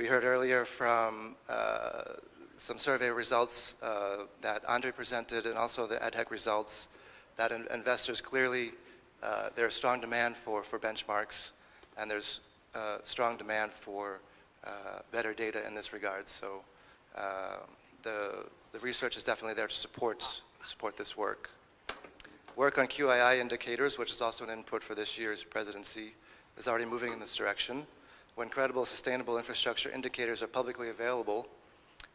We heard earlier from some survey results that Andre presented, and also the EdHec results, that investors clearly, there's strong demand for benchmarks, and there's strong demand for better data in this regard. So the research is definitely there to support this work. Work on QII indicators, which is also an input for this year's presidency, is already moving in this direction. When credible, sustainable infrastructure indicators are publicly available,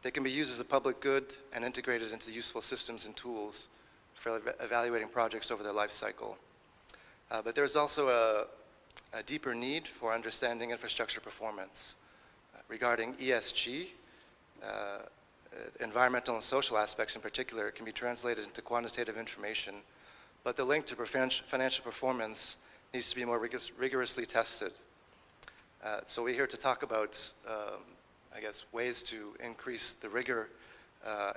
they can be used as a public good and integrated into useful systems and tools for evaluating projects over their life cycle. But there's also a deeper need for understanding infrastructure performance. Regarding ESG, environmental and social aspects in particular can be translated into quantitative information, but the link to financial performance needs to be more rigorously tested. So we're here to talk about, I guess, ways to increase the rigor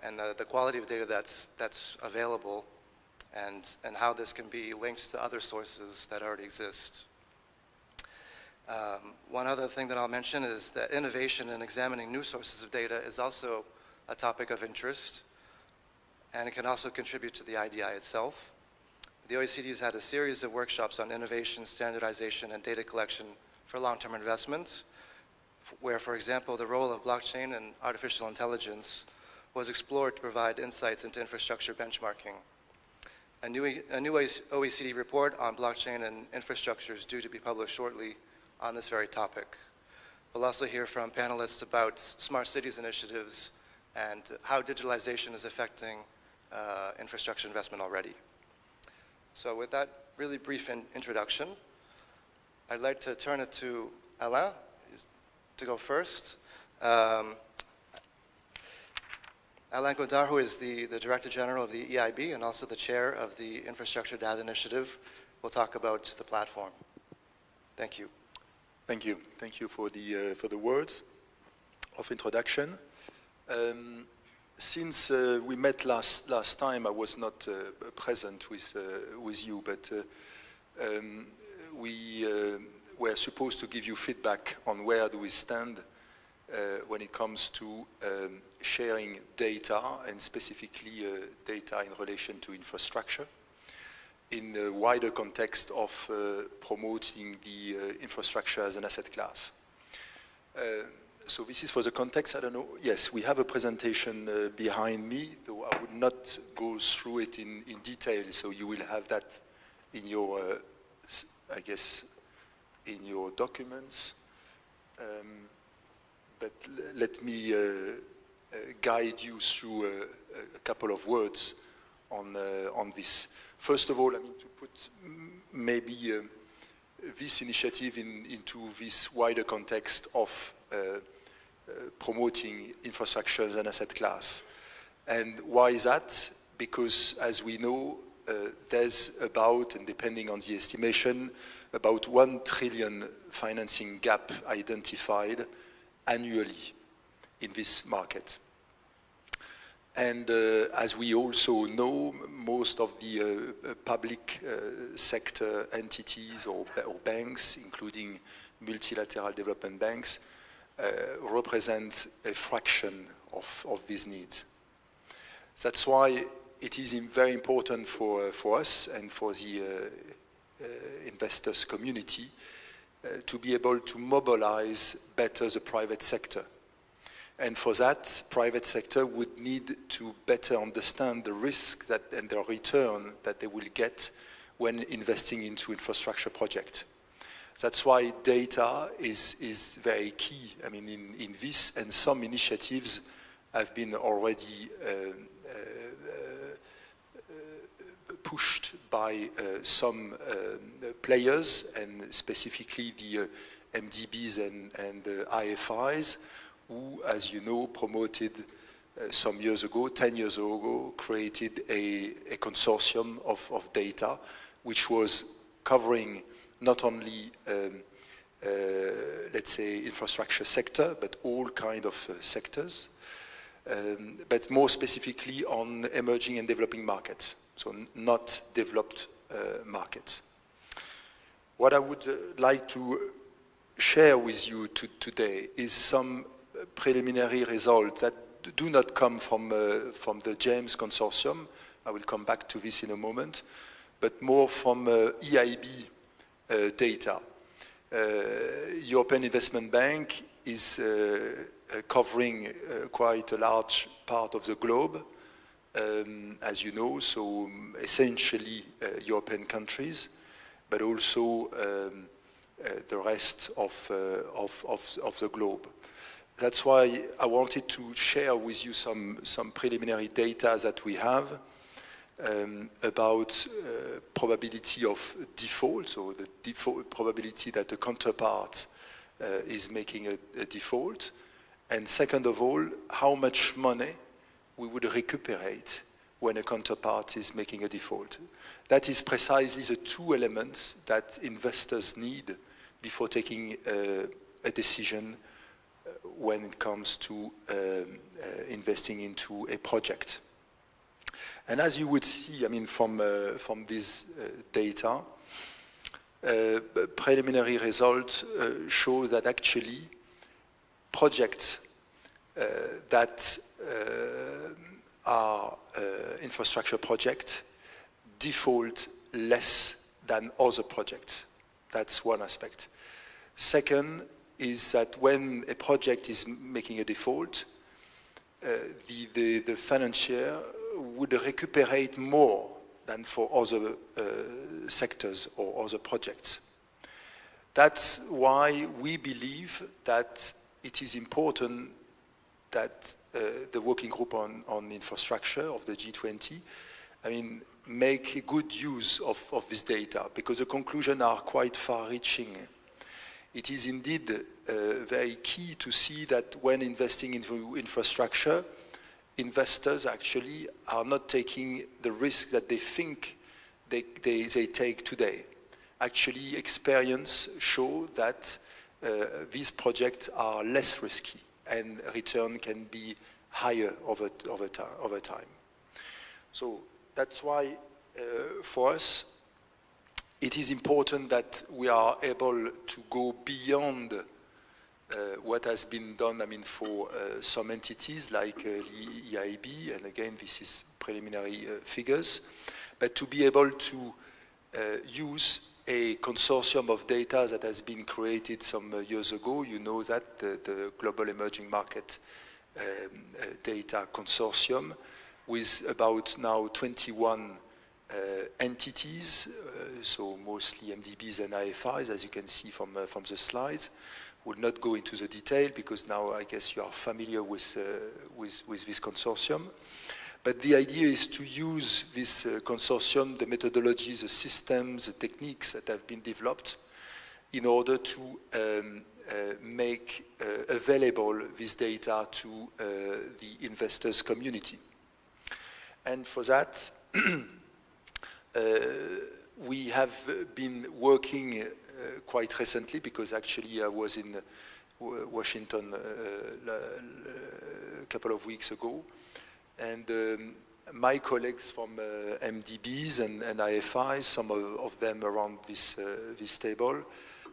and the quality of data that's available, and how this can be linked to other sources that already exist. One other thing that I'll mention is that innovation in examining new sources of data is also a topic of interest, and it can also contribute to the IDI itself. The OECD has had a series of workshops on innovation, standardization, and data collection for long-term investments, where, for example, the role of blockchain and artificial intelligence was explored to provide insights into infrastructure benchmarking. A new OECD report on blockchain and infrastructure is due to be published shortly on this very topic. We'll also hear from panelists about smart cities initiatives and how digitalization is affecting infrastructure investment already. So with that really brief introduction, I'd like to turn it to Alain to go first. Alain Godard, who is the Director General of the EIB and also the Chair of the Infrastructure Data Initiative, will talk about the platform. Thank you. Thank you. Thank you for the words of introduction. Since we met last time, I was not present with you, but we were supposed to give you feedback on where do we stand when it comes to sharing data, and specifically data in relation to infrastructure, in the wider context of promoting the infrastructure as an asset class. So this is for the context. I don't know. Yes, we have a presentation behind me, though I would not go through it in detail, so you will have that in your, I guess, in your documents. But let me guide you through a couple of words on this. First of all, I mean, to put maybe this initiative into this wider context of promoting infrastructure as an asset class. And why is that? Because, as we know, there's about, and depending on the estimation, about 1 trillion financing gap identified annually in this market. And as we also know, most of the public sector entities or banks, including multilateral development banks, represent a fraction of these needs. That's why it is very important for us and for the investors community to be able to mobilize better the private sector. And for that, private sector would need to better understand the risk and the return that they will get when investing into infrastructure project. That's why data is very key. I mean, in this, and some initiatives have been already pushed by some players, and specifically the MDBs and the IFIs, who, as you know, promoted some years ago, 10 years ago, created a consortium of data, which was covering not only, let's say, infrastructure sector, but all kind of sectors, but more specifically on emerging and developing markets, so not developed markets. What I would like to share with you today is some preliminary results that do not come from the James Consortium. I will come back to this in a moment, but more from EIB data. European Investment Bank is covering quite a large part of the globe, as you know, so essentially European countries, but also the rest of the globe. That's why I wanted to share with you some preliminary data that we have about probability of default, so the default probability that the counterpart is making a default, and second of all, how much money we would recuperate when a counterpart is making a default. That is precisely the two elements that investors need before taking a decision when it comes to investing into a project. And as you would see, I mean, from this data, preliminary results show that actually projects that are infrastructure projects default less than other projects. That's one aspect. Second is that when a project is making a default, the financier would recuperate more than for other sectors or other projects. That's why we believe that it is important that the working group on infrastructure of the G20, I mean, make good use of this data, because the conclusions are quite far-reaching. It is indeed very key to see that when investing into infrastructure, investors actually are not taking the risk that they think they take today. Actually, experience show that these projects are less risky and return can be higher over time. So that's why for us it is important that we are able to go beyond what has been done, I mean, for some entities like EIB, and again, this is preliminary figures, but to be able to use a consortium of data that has been created some years ago. You know that, the Global Emerging Market Data Consortium, with about now 21 entities, so mostly MDBs and IFIs, as you can see from the slides. Will not go into the detail because now I guess you are familiar with this consortium. But the idea is to use this consortium, the methodologies, the systems, the techniques that have been developed in order to make available this data to the investors community. And for that, we have been working quite recently, because actually I was in Washington a couple of weeks ago, and my colleagues from MDBs and IFIs, some of them around this table,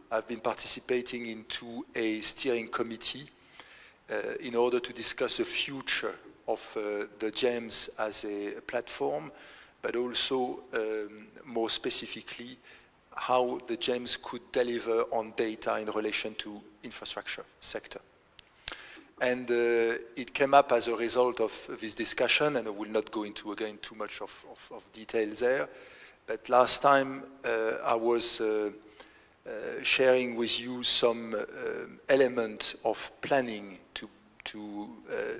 have been participating into a steering committee in order to discuss the future of the GEMS as a platform, but also more specifically how the GEMS could deliver on data in relation to infrastructure sector. And it came up as a result of this discussion, and I will not go into, again, too much of details there, but last time I was sharing with you some element of planning to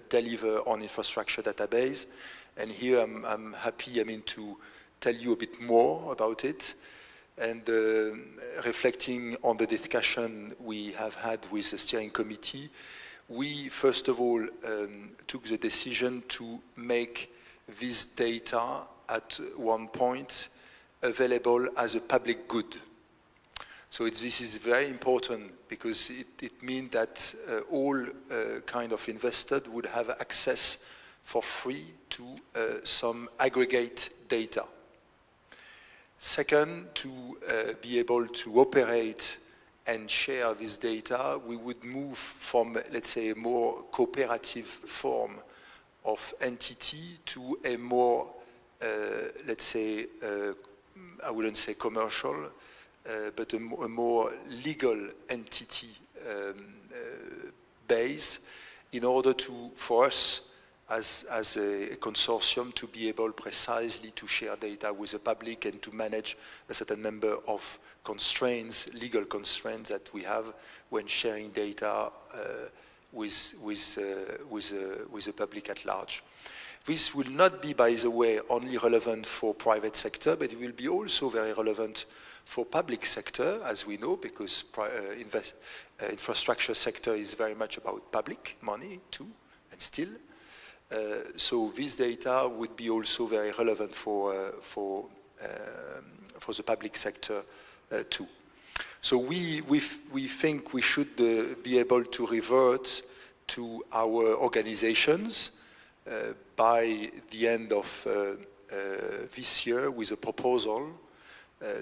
deliver on infrastructure database, and here I'm happy, I mean, to tell you a bit more about it. And reflecting on the discussion we have had with the steering committee, we first of all took the decision to make this data at one point available as a public good. So this is very important, because it means that all kind of investors would have access for free to some aggregate data. Second, to be able to operate and share this data, we would move from, let's say, a more cooperative form of entity to a more, let's say, I wouldn't say commercial, but a more legal entity base in order for us as a consortium to be able precisely to share data with the public and to manage a certain number of constraints, legal constraints that we have when sharing data with the public at large. This will not be, by the way, only relevant for private sector, but it will be also very relevant for public sector, as we know, because infrastructure sector is very much about public money too, and still. So this data would be also very relevant for the public sector too. So we think we should be able to revert to our organizations by the end of this year with a proposal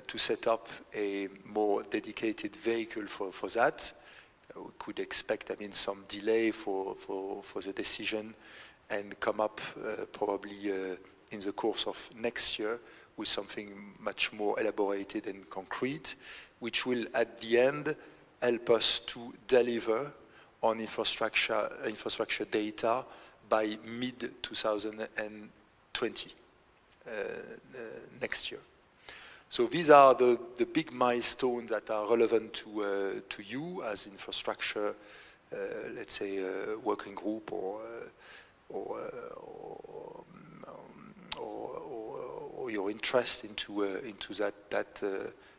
to set up a more dedicated vehicle for that. We could expect, some delay for the decision and come up probably in the course of next year with something much more elaborated and concrete, which will at the end help us to deliver on infrastructure data by mid-2020, next year. So these are the big milestones that are relevant to you as infrastructure, let's say, working group or your interest into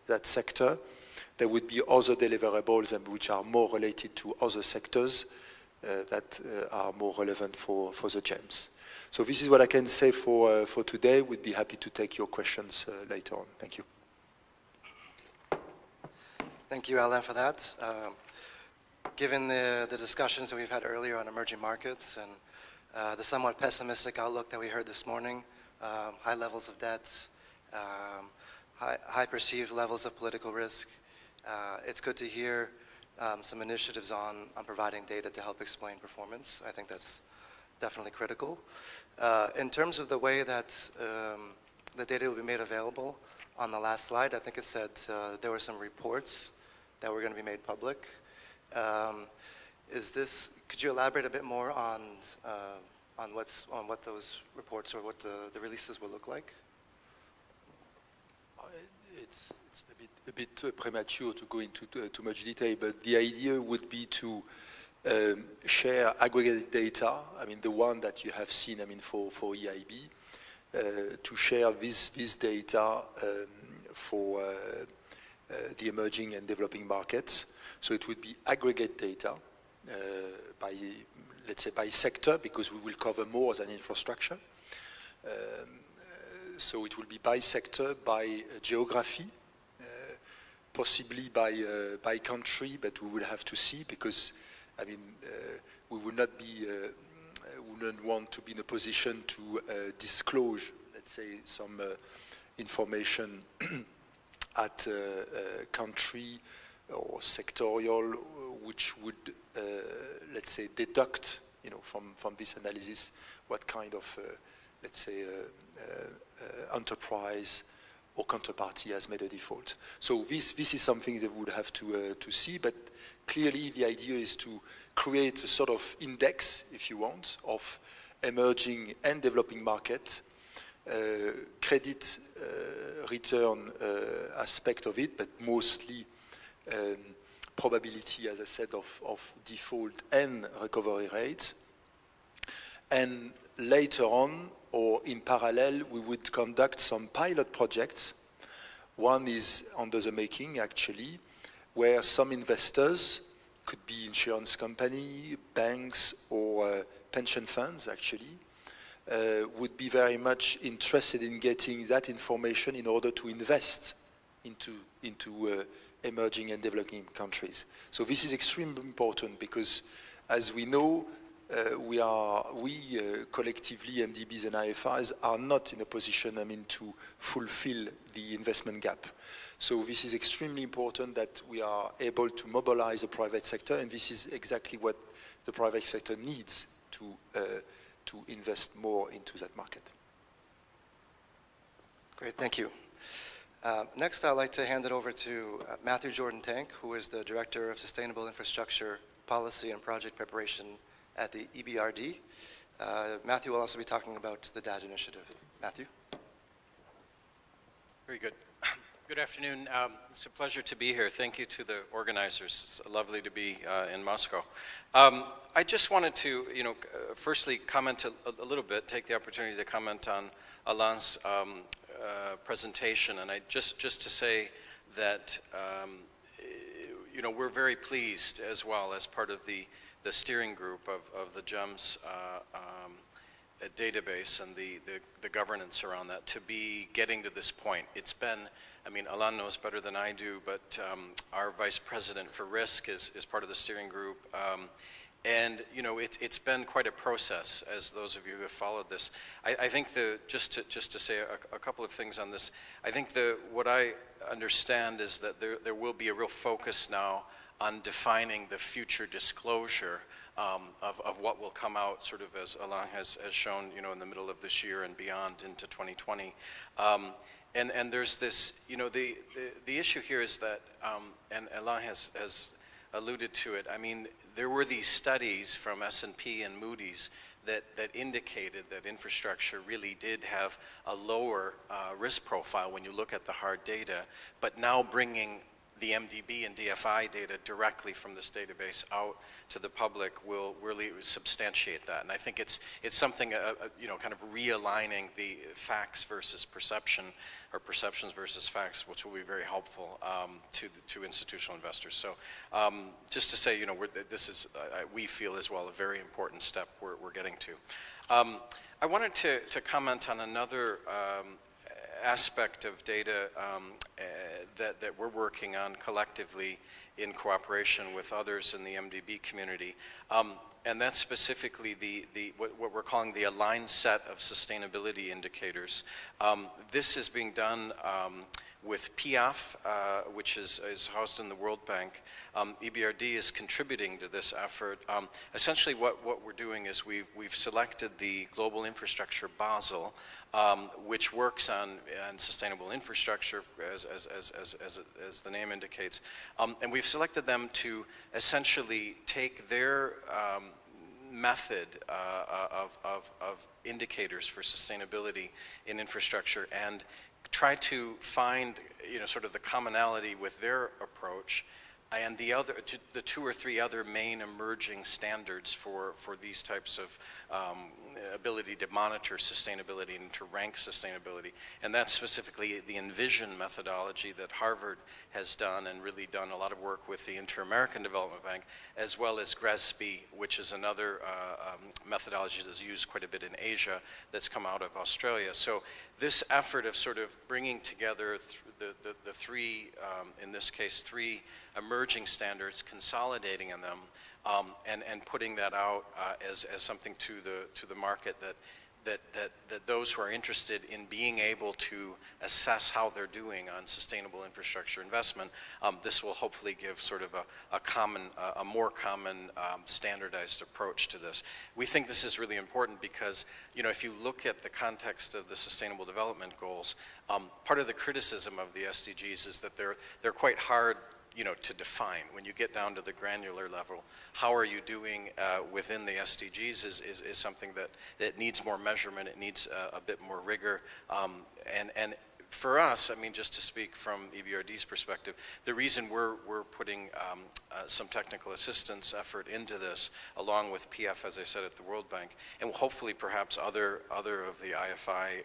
that sector. There would be other deliverables which are more related to other sectors that are more relevant for the GEMS. So this is what I can say for today. We'd be happy to take your questions later on. Thank you. Thank you, Alain, for that. Given the discussions that we've had earlier on emerging markets and the somewhat pessimistic outlook that we heard this morning, high levels of debt, high perceived levels of political risk, it's good to hear some initiatives on providing data to help explain performance. I think that's definitely critical. In terms of the way that the data will be made available, on the last slide, I think it said there were some reports that were going to be made public. Could you elaborate a bit more on what those reports or what the releases will look like? It's a bit premature to go into too much detail, but the idea would be to share aggregated data. The one that you have seen, for EIB, to share this data for the emerging and developing markets. So it would be aggregate data by, let's say, by sector, because we will cover more than infrastructure. So it will be by sector, by geography, possibly by country, but we will have to see, because we will not be, wouldn't want to be in a position to disclose, let's say, some information at country or sectorial, which would, let's say, deduct, from this analysis what kind of, let's say, enterprise or counterparty has made a default. So this is something that we would have to see, but clearly the idea is to create a sort of index, if you want, of emerging and developing market, credit return aspect of it, but mostly probability, as I said, of default and recovery rates. And later on, or in parallel, we would conduct some pilot projects. One is under the making, actually, where some investors, could be insurance company, banks, or pension funds, actually, would be very much interested in getting that information in order to invest into emerging and developing countries. So this is extremely important because, as we know, we collectively, MDBs and IFIs, are not in a position, to fulfill the investment gap. So this is extremely important that we are able to mobilize the private sector, and this is exactly what the private sector needs to invest more into that market. Great, thank you. Next, I'd like to hand it over to Matthew Jordan-Tank, who is the Director of Sustainable Infrastructure Policy and Project Preparation at the EBRD. Matthew will also be talking about the DAD initiative. Matthew? Very good. Good afternoon. It's a pleasure to be here. Thank you to the organizers. It's lovely to be in Moscow. I just wanted to, firstly comment a little bit, take the opportunity to comment on Alain's presentation, and just to say that we're very pleased as well as part of the steering group of the GEMS database and the governance around that to be getting to this point. It's been, Alain knows better than I do, but our Vice President for Risk is part of the steering group. And it's been quite a process, as those of you who have followed this. I think just to say a couple of things on this. I think what I understand is that there will be a real focus now on defining the future disclosure of what will come out, sort of as Alain has shown, in the middle of this year and beyond into 2020. And there's this, the issue here is that, and Alain has alluded to it. There were these studies from S&P and Moody's that indicated that infrastructure really did have a lower risk profile when you look at the hard data, but now bringing the MDB and DFI data directly from this database out to the public will really substantiate that. And I think it's something, kind of realigning the facts versus perception, or perceptions versus facts, which will be very helpful to institutional investors. So just to say, this is, we feel as well, a very important step we're getting to. I wanted to comment on another aspect of data that we're working on collectively in cooperation with others in the MDB community, and that's specifically what we're calling the aligned set of sustainability indicators. This is being done with PIAF, which is housed in the World Bank. EBRD is contributing to this effort. Essentially what we're doing is we've selected the Global Infrastructure Basel, which works on sustainable infrastructure, as the name indicates. And we've selected them to essentially take their method of indicators for sustainability in infrastructure and try to find, sort of the commonality with their approach and the two or three other main emerging standards for these types of ability to monitor sustainability and to rank sustainability. And that's specifically the Envision methodology that Harvard has done, and really done a lot of work with the Inter-American Development Bank, as well as GRESB, which is another methodology that's used quite a bit in Asia that's come out of Australia. So this effort of sort of bringing together the three, in this case, three emerging standards, consolidating in them, and putting that out as something to the market that those who are interested in being able to assess how they're doing on sustainable infrastructure investment, this will hopefully give sort of a more common standardized approach to this. We think this is really important because, if you look at the context of the Sustainable Development Goals, part of the criticism of the SDGs is that they're quite hard to define. When you get down to the granular level, how are you doing within the SDGs is something that needs more measurement, it needs a bit more rigor. And for us, just to speak from EBRD's perspective, the reason we're putting some technical assistance effort into this, along with PF, as I said, at the World Bank, and hopefully perhaps other of the IFI,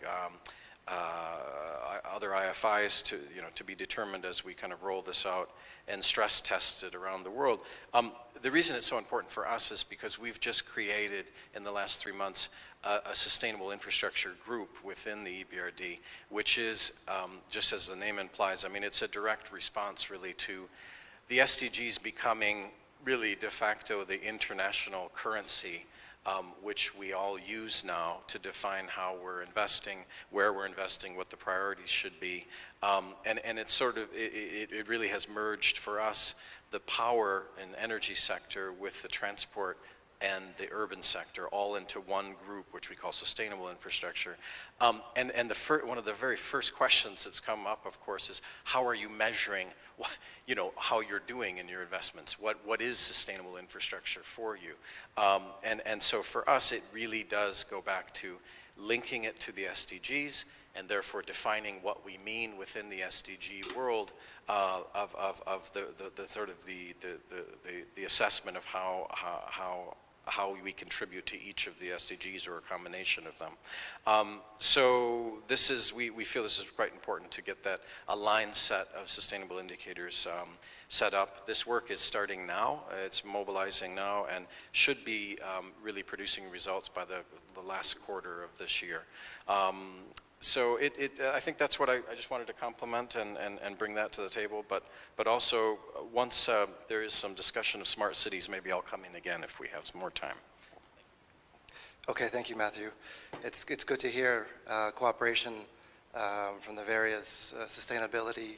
other IFIs to be determined as we kind of roll this out and stress test it around the world. The reason it's so important for us is because we've just created in the last 3 months a sustainable infrastructure group within the EBRD, which is, just as the name implies, it's a direct response really to the SDGs becoming really de facto the international currency which we all use now to define how we're investing, where we're investing, what the priorities should be. And it's sort of, it really has merged for us the power and energy sector with the transport and the urban sector all into one group, which we call sustainable infrastructure. And one of the very first questions that's come up, of course, is how are you measuring how you're doing in your investments? What is sustainable infrastructure for you? And so for us, it really does go back to linking it to the SDGs and therefore defining what we mean within the SDG world of the sort of the assessment of how we contribute to each of the SDGs or a combination of them. So this is, we feel this is quite important to get that aligned set of sustainable indicators set up. This work is starting now, it's mobilizing now, and should be really producing results by the last quarter of this year. So I think that's what I just wanted to compliment and bring that to the table, but also once there is some discussion of smart cities, maybe I'll come in again if we have some more time. Okay, thank you, Matthew. It's good to hear cooperation from the various sustainability,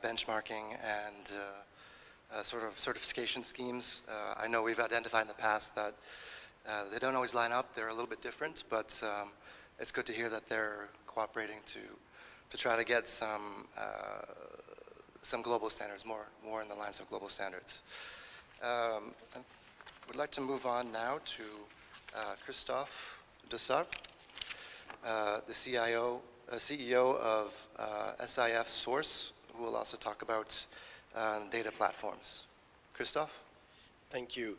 benchmarking, and sort of certification schemes. I know we've identified in the past that they don't always line up, they're a little bit different, but it's good to hear that they're cooperating to try to get some global standards, more in the lines of global standards. I would like to move on now to Christophe Dessart, the CEO of SIF Source, who will also talk about data platforms. Christophe? Thank you.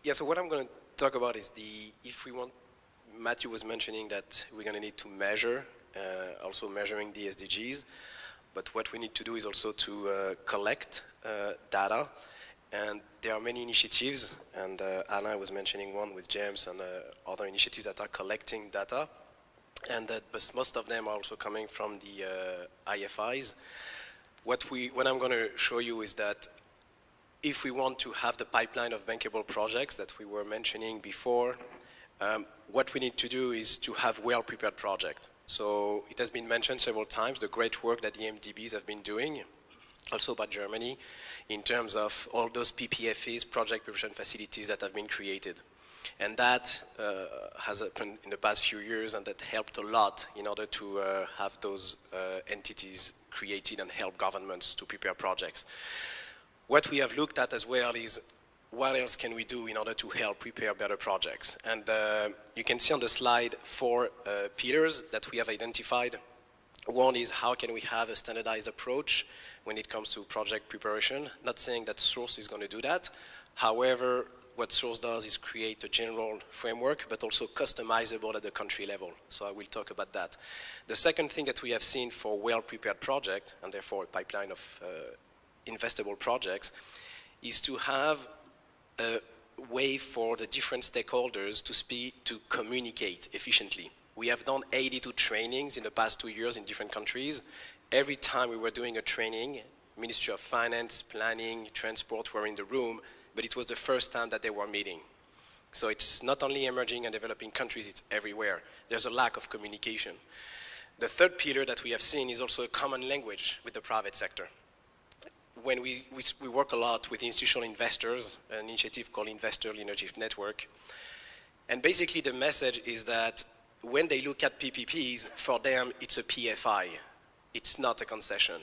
Yeah, so what I'm going to talk about is if we want, Matthew was mentioning that we're going to need to measure, also measuring the SDGs, but what we need to do is also to collect data, and there are many initiatives, and Anna was mentioning one with James and other initiatives that are collecting data, and but most of them are also coming from the IFIs. What I'm going to show you is that if we want to have the pipeline of bankable projects that we were mentioning before, what we need to do is to have well-prepared projects. So it has been mentioned several times, the great work that the MDBs have been doing, also by Germany, in terms of all those PPFAs, project preparation facilities that have been created. And that has happened in the past few years, and that helped a lot in order to have those entities created and help governments to prepare projects. What we have looked at as well is what else can we do in order to help prepare better projects? And you can see on the slide 4 pillars that we have identified. One is how can we have a standardized approach when it comes to project preparation? Not saying that Source is going to do that. However, what Source does is create a general framework, but also customizable at the country level. So I will talk about that. The second thing that we have seen for well-prepared projects, and therefore a pipeline of investable projects, is to have a way for the different stakeholders to communicate efficiently. We have done 82 trainings in the past 2 years in different countries. Every time we were doing a training, Ministry of Finance, Planning, Transport were in the room, but it was the first time that they were meeting. So it's not only emerging and developing countries, it's everywhere. There's a lack of communication. The third pillar that we have seen is also a common language with the private sector. When we work a lot with institutional investors, an initiative called Investor Leadership Network, and basically the message is that when they look at PPPs, for them it's a PFI, it's not a concession.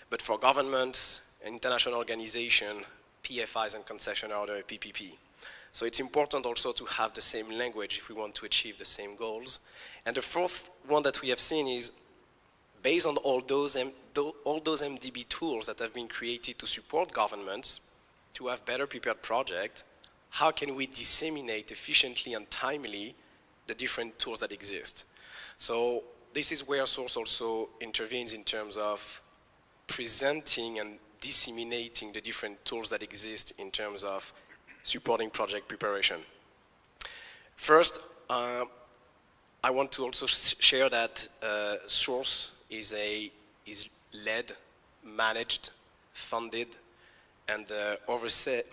But for governments and international organizations, PFIs and concession are the PPP. So it's important also to have the same language if we want to achieve the same goals. And the fourth one that we have seen is, based on all those MDB tools that have been created to support governments to have better prepared projects, how can we disseminate efficiently and timely the different tools that exist? So this is where Source also intervenes in terms of presenting and disseminating the different tools that exist in terms of supporting project preparation. First, I want to also share that Source is led, managed, funded, and oversight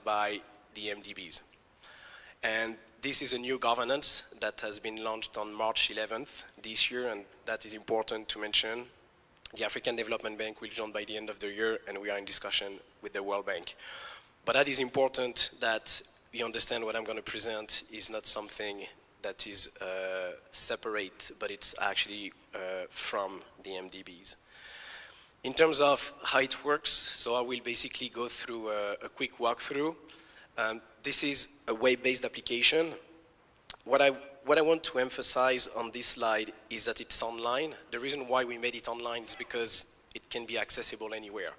by the MDBs. And this is a new governance that has been launched on March 11th this year, and that is important to mention. The African Development Bank will join by the end of the year, and we are in discussion with the World Bank. But that is important that you understand what I'm going to present is not something that is separate, but it's actually from the MDBs. In terms of how it works, so I will basically go through a quick walkthrough. This is a web-based application. What I want to emphasize on this slide is that it's online. The reason why we made it online is because it can be accessible anywhere.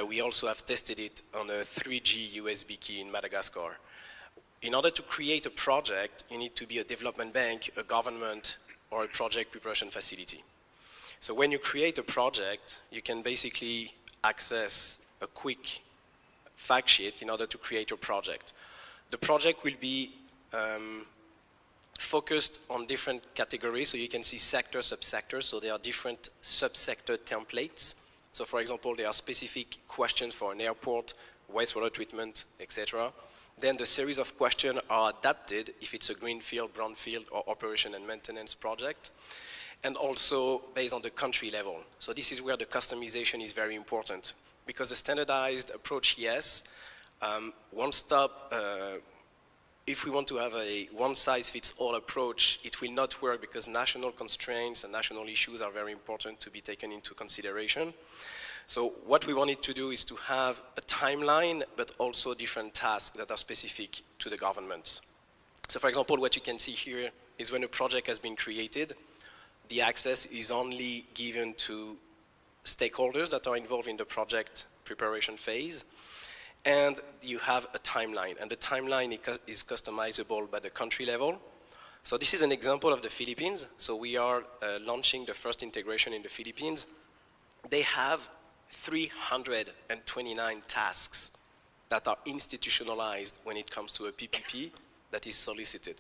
We also have tested it on a 3G USB key in Madagascar. In order to create a project, you need to be a development bank, a government, or a project preparation facility. So when you create a project, you can basically access a quick fact sheet in order to create your project. The project will be focused on different categories, so you can see sector, subsector, so there are different subsector templates. So for example, there are specific questions for an airport, wastewater treatment, etc. Then the series of questions are adapted if it's a greenfield, brownfield, or operation and maintenance project, and also based on the country level. So this is where the customization is very important, because a standardized approach, yes, one-stop, if we want to have a one-size-fits-all approach, it will not work because national constraints and national issues are very important to be taken into consideration. So what we wanted to do is to have a timeline, but also different tasks that are specific to the governments. So for example, what you can see here is when a project has been created, the access is only given to stakeholders that are involved in the project preparation phase. And you have a timeline, and the timeline is customizable by the country level. So this is an example of the Philippines. So we are launching the first integration in the Philippines. They have 329 tasks that are institutionalized when it comes to a PPP that is solicited.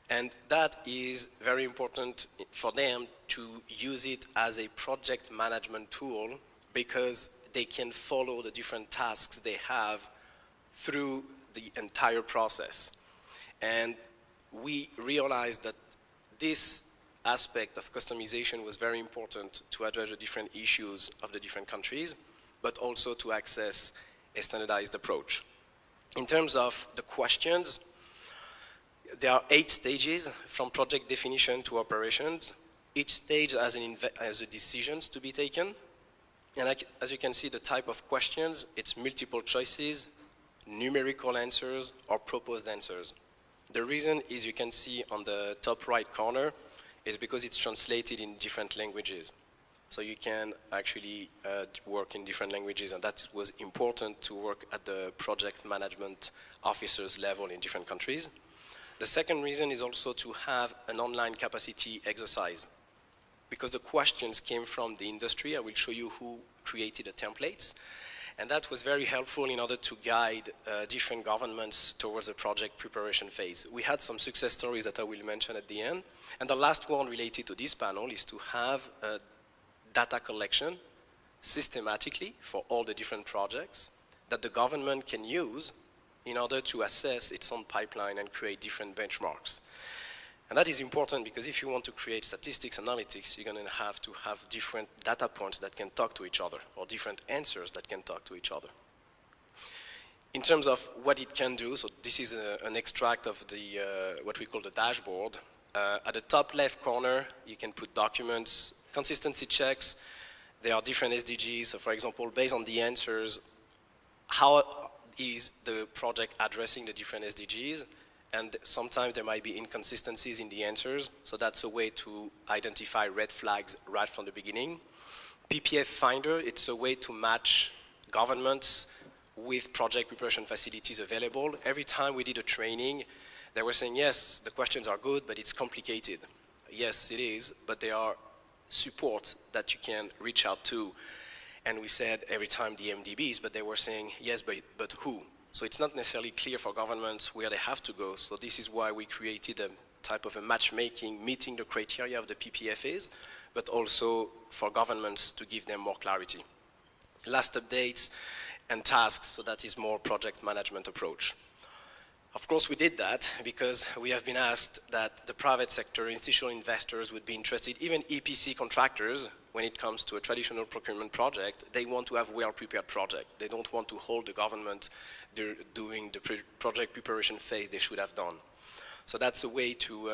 And that is very important for them to use it as a project management tool, because they can follow the different tasks they have through the entire process. And we realized that this aspect of customization was very important to address the different issues of the different countries, but also to access a standardized approach. In terms of the questions, there are 8 stages from project definition to operations. Each stage has a decisions to be taken. And as you can see, the type of questions, it's multiple choices, numerical answers, or proposed answers. The reason is you can see on the top right corner is because it's translated in different languages. So you can actually work in different languages, and that was important to work at the project management officers level in different countries. The second reason is also to have an online capacity exercise, because the questions came from the industry. I will show you who created the templates. And that was very helpful in order to guide different governments towards the project preparation phase. We had some success stories that I will mention at the end. And the last one related to this panel is to have data collection systematically for all the different projects that the government can use in order to assess its own pipeline and create different benchmarks. And that is important because if you want to create statistics analytics, you're going to have different data points that can talk to each other, or different answers that can talk to each other. In terms of what it can do, so this is an extract of the what we call the dashboard. At the top left corner, you can put documents, consistency checks. There are different SDGs. So for example, based on the answers, how is the project addressing the different SDGs? And sometimes there might be inconsistencies in the answers, so that's a way to identify red flags right from the beginning. PPF Finder, it's a way to match governments with project preparation facilities available. Every time we did a training, they were saying, yes, the questions are good, but it's complicated. Yes, it is, but there are support that you can reach out to. And we said every time the MDBs, but they were saying, yes, but who? So it's not necessarily clear for governments where they have to go. So this is why we created a type of a matchmaking, meeting the criteria of the PPFAs, but also for governments to give them more clarity. Last updates and tasks, so that is more project management approach. Of course, we did that because we have been asked that the private sector, institutional investors would be interested, even EPC contractors, when it comes to a traditional procurement project, they want to have well-prepared project. They don't want to hold the government doing the project preparation phase they should have done. So that's a way to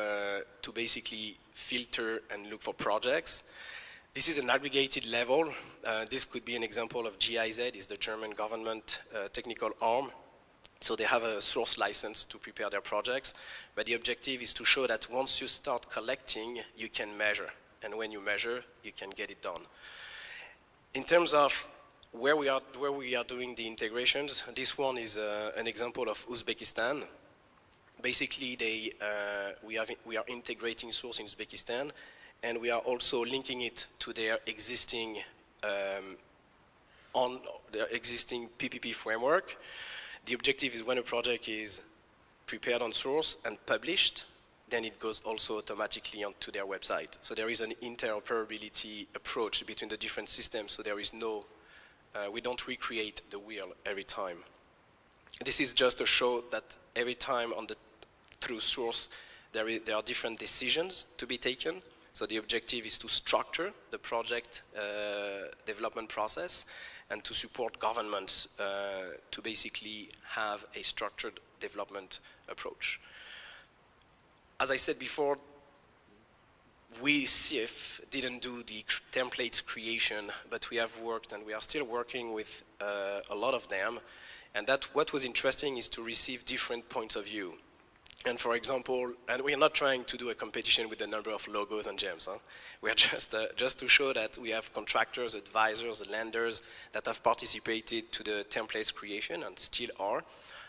basically filter and look for projects. This is an aggregated level. This could be an example of GIZ, is the German government technical arm. So they have a source license to prepare their projects, but the objective is to show that once you start collecting, you can measure. And when you measure, you can get it done. In terms of where we are doing the integrations, this one is an example of Uzbekistan. Basically, we are integrating source in Uzbekistan, and we are also linking it to their existing PPP framework. The objective is when a project is prepared on source and published, then it goes also automatically onto their website. So there is an interoperability approach between the different systems, so there is no, we don't recreate the wheel every time. This is just to show that every time through source, there are different decisions to be taken. So the objective is to structure the project development process and to support governments to basically have a structured development approach. As I said before, we, CIF, didn't do the templates creation, but we have worked and we are still working with a lot of them. And what was interesting is to receive different points of view. And for example, and we are not trying to do a competition with the number of logos and gems. Huh? We are just to show that we have contractors, advisors, lenders that have participated to the templates creation and still are.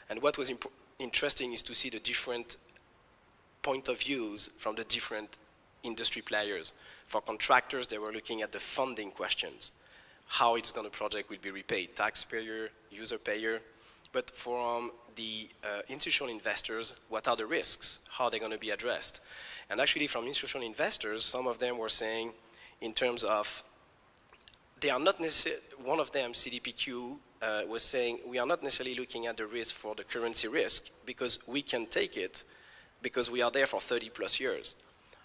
And what was interesting is to see the different point of views from the different industry players. For contractors, they were looking at the funding questions. How it's going to project will be repaid, taxpayer, user payer. But from the institutional investors, what are the risks? How are they going to be addressed? And actually from institutional investors, some of them were saying in terms of, they are not necessarily, one of them, CDPQ, was saying, we are not necessarily looking at the risk for the currency risk because we can take it because we are there for 30 plus years.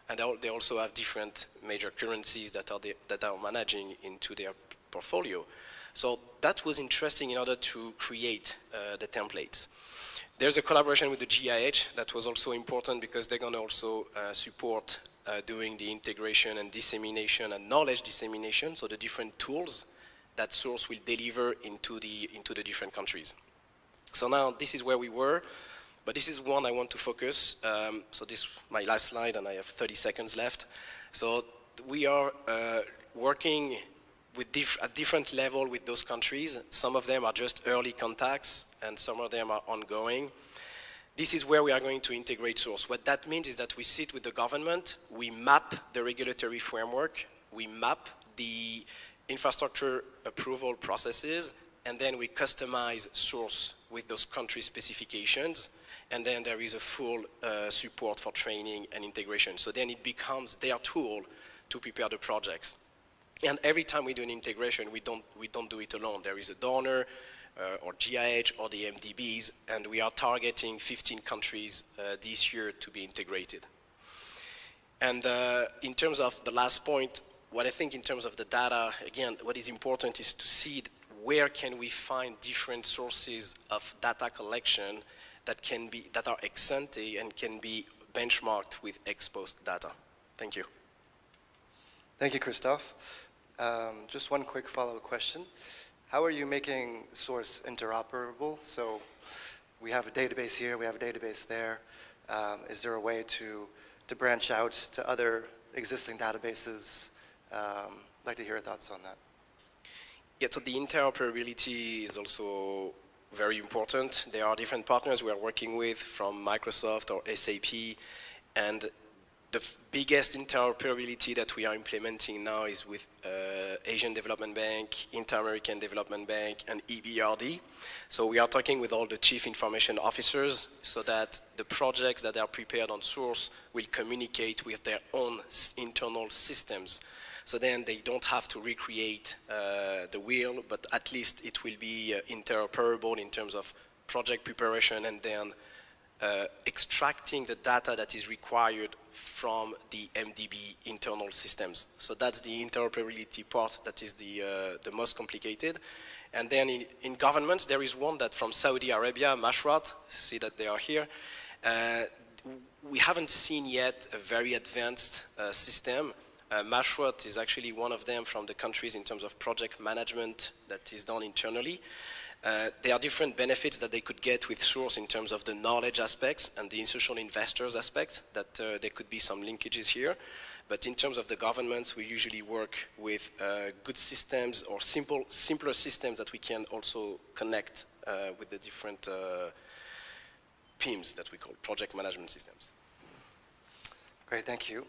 And they also have different major currencies that are managing into their portfolio. So that was interesting in order to create the templates. There's a collaboration with the GIH that was also important because they're going to also support doing the integration and dissemination and knowledge dissemination, so the different tools that source will deliver into the different countries. So now this is where we were, but this is one I want to focus. So this is my last slide and I have 30 seconds left. So we are working at different level with those countries. Some of them are just early contacts and some of them are ongoing. This is where we are going to integrate source. What that means is that we sit with the government, we map the regulatory framework, we map the infrastructure approval processes, and then we customize source with those country specifications, and then there is a full support for training and integration. So then it becomes their tool to prepare the projects. And every time we do an integration, we don't do it alone. There is a donor or GIH or the MDBs, and we are targeting 15 countries this year to be integrated. And in terms of the last point, what I think in terms of the data, again, what is important is to see where can we find different sources of data collection that are ex ante and can be benchmarked with ex post data. Thank you. Thank you, Christophe. Just one quick follow-up question. How are you making source interoperable? So we have a database here, we have a database there. Is there a way to branch out to other existing databases? I'd like to hear your thoughts on that. Yeah, so the interoperability is also very important. There are different partners we are working with from Microsoft or SAP, and the biggest interoperability that we are implementing now is with Asian Development Bank, Inter-American Development Bank, and EBRD. So we are talking with all the chief information officers so that the projects that are prepared on source will communicate with their own internal systems. So then they don't have to recreate the wheel, but at least it will be interoperable in terms of project preparation and then extracting the data that is required from the MDB internal systems. So that's the interoperability part that is the most complicated. And then in governments, there is one that from Saudi Arabia, Mashrat, see that they are here. We haven't seen yet a very advanced system. Mashrat is actually one of them from the countries in terms of project management that is done internally. There are different benefits that they could get with Source in terms of the knowledge aspects and the institutional investors aspect, that there could be some linkages here. But in terms of the governments, we usually work with good systems or simpler systems that we can also connect with the different PIMs that we call project management systems. Great, thank you.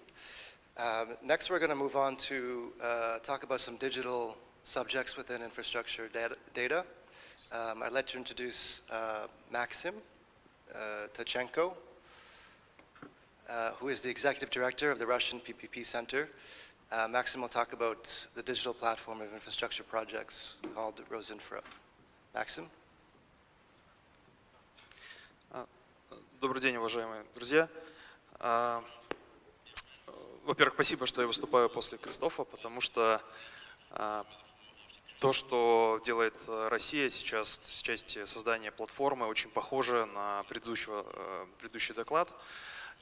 Next, we're going to move on to talk about some digital subjects within infrastructure data. I'd like to introduce Maxim Tachenko, who is the executive director of the Russian PPP Center. Maxim will talk about the digital platform of infrastructure projects called Rosinfra. Maxim? Добрый день, уважаемые друзья. Во-первых, спасибо, что я выступаю после Кристофа, потому что то, что делает Россия сейчас в части создания платформы, очень похоже на предыдущий доклад,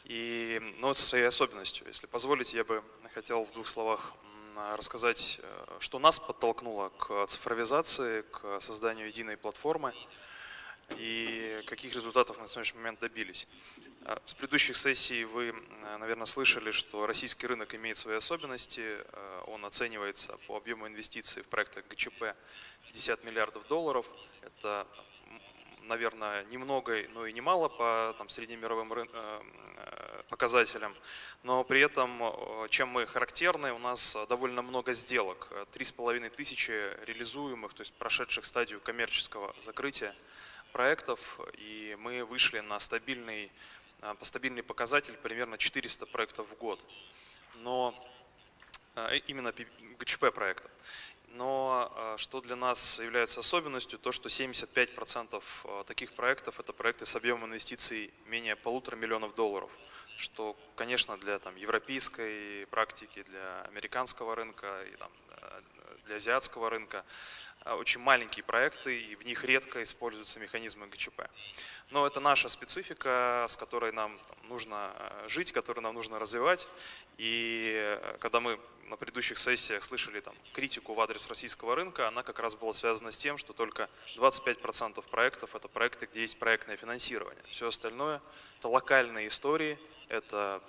но со своей особенностью. Если позволите, я бы хотел в 2 словах рассказать, что нас подтолкнуло к цифровизации, к созданию единой платформы и каких результатов мы на сегодняшний момент добились. С предыдущих сессий вы, наверное, слышали, что российский рынок имеет свои особенности. Он оценивается по объему инвестиций в проектах ГЧП 50 миллиардов долларов. Это, наверное, немного, но и немало по среднемировым показателям. Но при этом, чем мы характерны, у нас довольно много сделок. 3500 реализуемых, то есть прошедших стадию коммерческого закрытия проектов. И мы вышли на стабильный показатель примерно 400 проектов в год. Но именно ГЧП проектов. Но что для нас является особенностью, то что 75% таких проектов это проекты с объемом инвестиций менее 1,5 миллиона долларов. Что, конечно, для европейской практики, для американского рынка и для азиатского рынка очень маленькие проекты, и в них редко используются механизмы ГЧП. Но это наша специфика, с которой нам нужно жить, которую нам нужно развивать. И когда мы на предыдущих сессиях слышали критику в адрес российского рынка, она как раз была связана с тем, что только 25% проектов это проекты, где есть проектное финансирование. Все остальное это локальные истории, это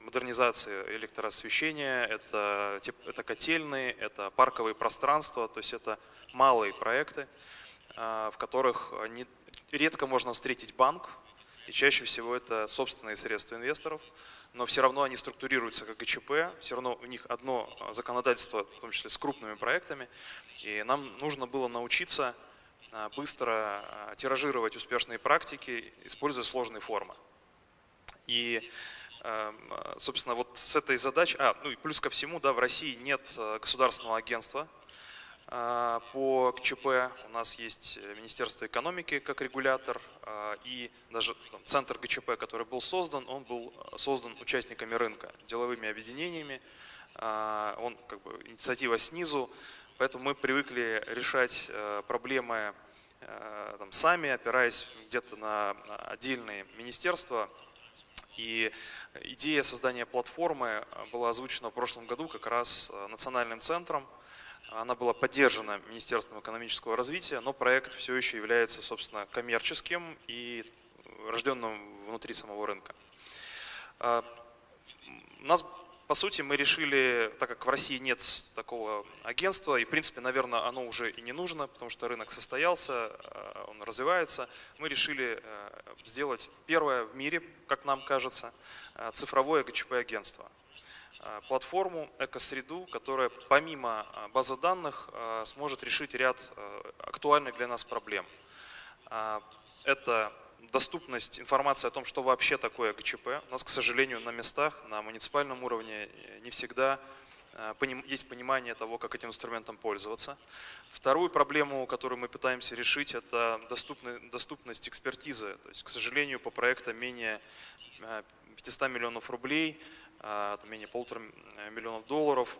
модернизация электроосвещения, это котельные, это парковые пространства, то есть это малые проекты, в которых редко можно встретить банк, и чаще всего это собственные средства инвесторов, но все равно они структурируются как ГЧП, все равно у них одно законодательство, в том числе с крупными проектами, и нам нужно было научиться быстро тиражировать успешные практики, используя сложные формы. И собственно, вот с этой задачей, ну и плюс ко всему, в России нет государственного агентства по ГЧП. У нас есть Министерство экономики как регулятор, и даже центр ГЧП, который был создан, он был создан участниками рынка, деловыми объединениями, он инициатива снизу, поэтому мы привыкли решать проблемы сами, опираясь где-то на отдельные министерства. И идея создания платформы была озвучена в прошлом году как раз национальным центром. Она была поддержана Министерством экономического развития, но проект все еще является, собственно, коммерческим и рожденным внутри самого рынка. По сути, мы решили, так как в России нет такого агентства, и в принципе, наверное, оно уже и не нужно, потому что рынок состоялся, он развивается, мы решили сделать первое в мире, как нам кажется, цифровое ГЧП-агентство. Платформу, экосреду, которая помимо базы данных сможет решить ряд актуальных для нас проблем. Это доступность информации о том, что вообще такое ГЧП. У нас, к сожалению, на местах, на муниципальном уровне не всегда есть понимание того, как этим инструментом пользоваться. Вторую проблему, которую мы пытаемся решить, это доступность экспертизы. То есть, к сожалению, по проектам менее 500 миллионов рублей, менее $1,5 миллиона долларов,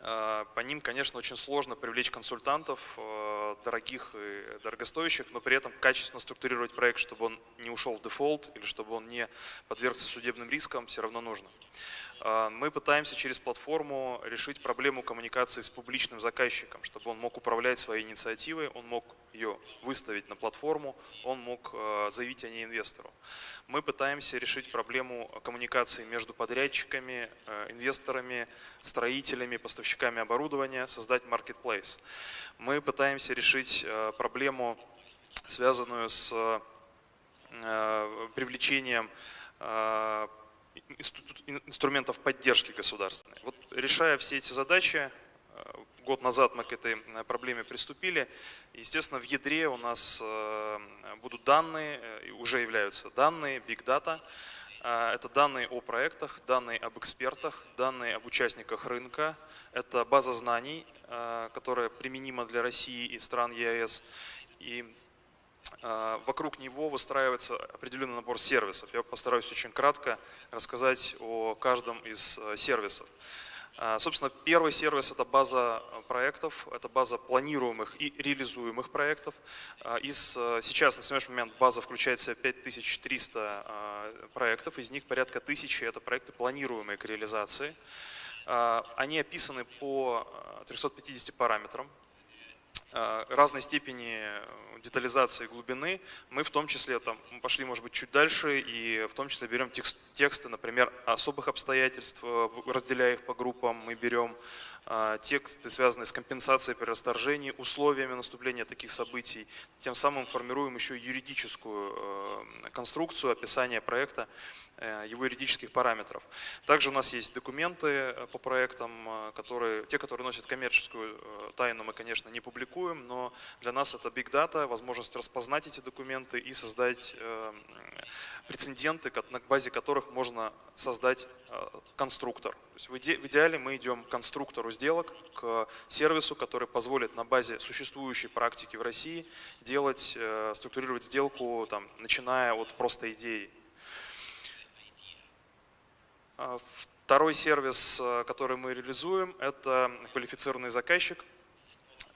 по ним, конечно, очень сложно привлечь консультантов, дорогих и дорогостоящих, но при этом качественно структурировать проект, чтобы он не ушел в дефолт или чтобы он не подвергся судебным рискам, все равно нужно. Мы пытаемся через платформу решить проблему коммуникации с публичным заказчиком, чтобы он мог управлять своей инициативой, он мог ее выставить на платформу, он мог заявить о ней инвестору. Мы пытаемся решить проблему коммуникации между подрядчиками, инвесторами, строителями, поставщиками оборудования, создать marketplace. Мы пытаемся решить проблему, связанную с привлечением инструментов поддержки государственной. Вот, решая все эти задачи, год назад мы к этой проблеме приступили. Естественно, в ядре у нас будут данные, уже являются данные, big data. Это данные о проектах, данные об экспертах, данные об участниках рынка. Это база знаний, которая применима для России и стран ЕАЭС. И вокруг него выстраивается определенный набор сервисов. Я постараюсь очень кратко рассказать о каждом из сервисов. Собственно, первый сервис – это база проектов, это база планируемых и реализуемых проектов. Сейчас, на сегодняшний момент, база включает в себя 5300 проектов, из них порядка 1000 – это проекты, планируемые к реализации. Они описаны по 350 параметрам разной степени детализации глубины. Мы в том числе пошли, может быть, чуть дальше и в том числе берем тексты, например, особых обстоятельств, разделяя их по группам. Мы берем тексты, связанные с компенсацией при расторжении, условиями наступления таких событий. Тем самым формируем еще юридическую конструкцию, описание проекта, его юридических параметров. Также у нас есть документы по проектам, те, которые носят коммерческую тайну, мы, конечно, не публикуем, но для нас это big data, возможность распознать эти документы и создать прецеденты, на базе которых можно создать конструктор. То есть в идеале мы идем к конструктору сделок, к сервису, который позволит на базе существующей практики в России структурировать сделку, начиная от просто идеи. Второй сервис, который мы реализуем, это квалифицированный заказчик.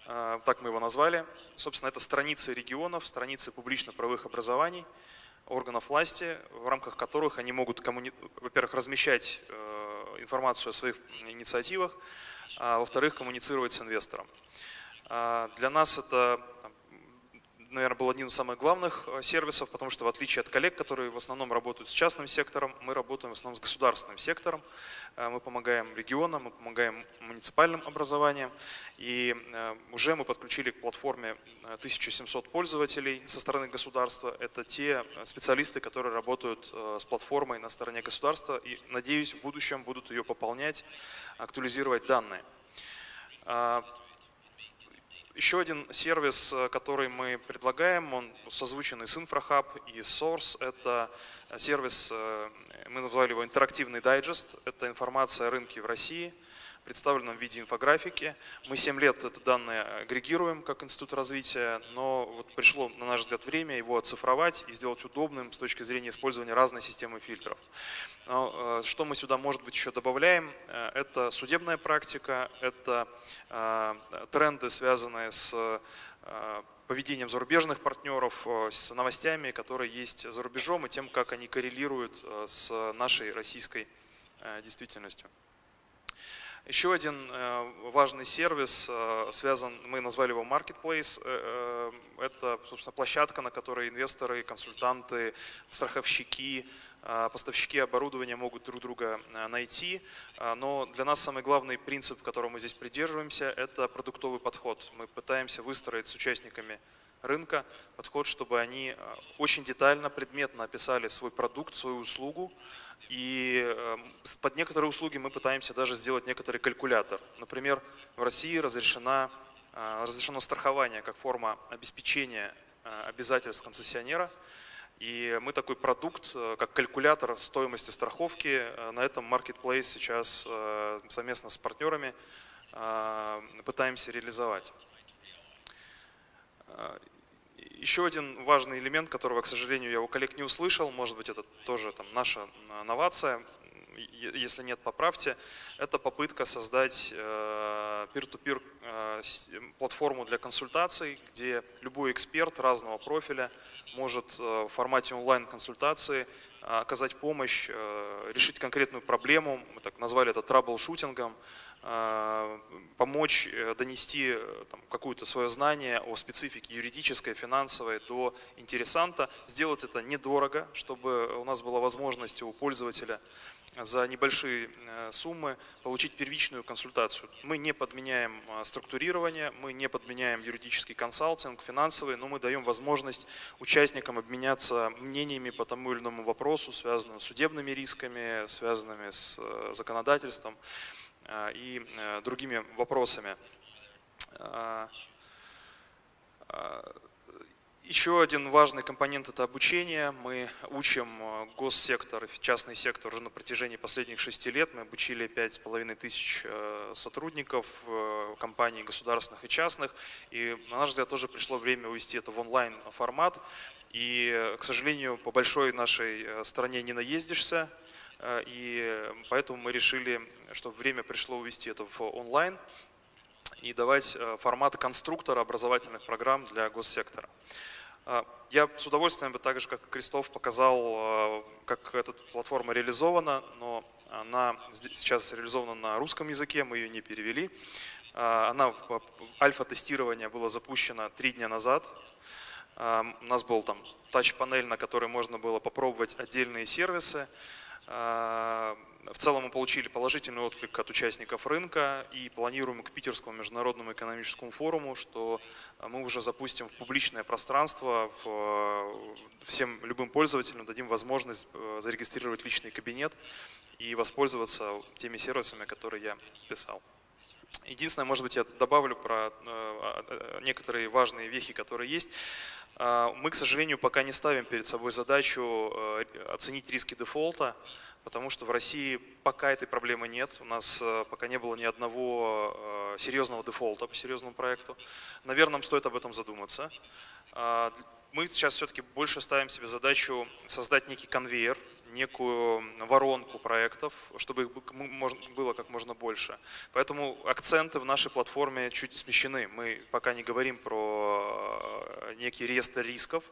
Так мы его назвали. Собственно, это страницы регионов, страницы публично-правовых образований, органов власти, в рамках которых они могут, во-первых, размещать информацию о своих инициативах, а во-вторых, коммуницировать с инвестором. Для нас это, наверное, был один из самых главных сервисов, потому что в отличие от коллег, которые в основном работают с частным сектором, мы работаем в основном с государственным сектором. Мы помогаем регионам, мы помогаем муниципальным образованиям. И уже мы подключили к платформе 1700 пользователей со стороны государства. Это те специалисты, которые работают с платформой на стороне государства и, надеюсь, в будущем будут ее пополнять, актуализировать данные. Еще один сервис, который мы предлагаем, он созвучен и с InfraHub, и с Source. Это сервис, мы назвали его интерактивный дайджест. Это информация о рынке в России, представлена в виде инфографики. Мы 7 лет это данные агрегируем как институт развития, но вот пришло, на наш взгляд, время его оцифровать и сделать удобным с точки зрения использования разной системы фильтров. Но, что мы сюда, может быть, еще добавляем? Это судебная практика, это тренды, связанные с поведением зарубежных партнеров, с новостями, которые есть за рубежом, и тем, как они коррелируют с нашей российской действительностью. Еще один важный сервис мы назвали его Marketplace. Это, собственно, площадка, на которой инвесторы, консультанты, страховщики, поставщики оборудования могут друг друга найти. Но для нас самый главный принцип, которого мы здесь придерживаемся, это продуктовый подход. Мы пытаемся выстроить с участниками рынка подход, чтобы они очень детально, предметно описали свой продукт, свою услугу. И под некоторые услуги мы пытаемся даже сделать некоторый калькулятор. Например, в России разрешено страхование как форма обеспечения обязательств концессионера. И мы такой продукт, как калькулятор стоимости страховки, на этом marketplace сейчас совместно с партнерами пытаемся реализовать. Еще один важный элемент, которого, к сожалению, я у коллег не услышал, может быть, это тоже наша новация, если нет, поправьте, это попытка создать peer-to-peer платформу для консультаций, где любой эксперт разного профиля может в формате онлайн-консультации оказать помощь, решить конкретную проблему, мы так назвали это траблшутингом, помочь донести какое-то свое знание о специфике юридической, финансовой до интересанта, сделать это недорого, чтобы у нас была возможность у пользователя за небольшие суммы получить первичную консультацию. Мы не подменяем структурирование, мы не подменяем юридический консалтинг, финансовый, но мы даем возможность участникам обменяться мнениями по тому или иному вопросу, связанным с судебными рисками, связанными с законодательством и другими вопросами. Еще один важный компонент – это обучение. Мы учим госсектор и частный сектор уже на протяжении последних 6 лет. Мы обучили 5500 сотрудников компаний государственных и частных. И, на наш взгляд, тоже пришло время увести это в онлайн-формат. И, к сожалению, по большой нашей стране не наездишься. И поэтому мы решили, что время пришло увести это в онлайн и давать формат конструктора образовательных программ для госсектора. Я с удовольствием бы так же, как и Кристоф, показал, как эта платформа реализована, но она сейчас реализована на русском языке, мы ее не перевели. Альфа-тестирование было запущено 3 дня назад. У нас был там тач-панель, на которой можно было попробовать отдельные сервисы. В целом мы получили положительный отклик от участников рынка и планируем к Питерскому международному экономическому форуму, что мы уже запустим в публичное пространство, всем любым пользователям дадим возможность зарегистрировать личный кабинет и воспользоваться теми сервисами, которые я писал. Единственное, может быть, я добавлю про некоторые важные вехи, которые есть. Мы, к сожалению, пока не ставим перед собой задачу оценить риски дефолта, потому что в России пока этой проблемы нет. У нас пока не было ни одного серьезного дефолта по серьезному проекту. Наверное, нам стоит об этом задуматься. Мы сейчас все-таки больше ставим себе задачу создать некий конвейер, некую воронку проектов, чтобы их было как можно больше. Поэтому акценты в нашей платформе чуть смещены. Мы пока не говорим про некий реестр рисков,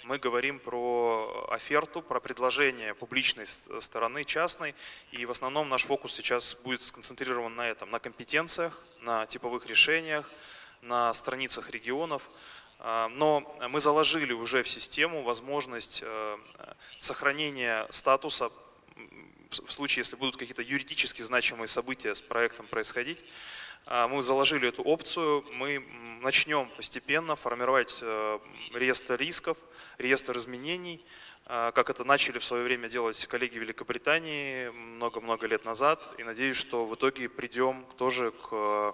мы говорим про оферту, про предложение публичной стороны, частной. И в основном наш фокус сейчас будет сконцентрирован на этом, на компетенциях, на типовых решениях, на страницах регионов. Но мы заложили уже в систему возможность сохранения статуса в случае, если будут какие-то юридически значимые события с проектом происходить. Мы заложили эту опцию, мы начнем постепенно формировать реестр рисков, реестр изменений, как это начали в свое время делать коллеги в Великобритании много-много лет назад. И надеюсь, что в итоге придем тоже к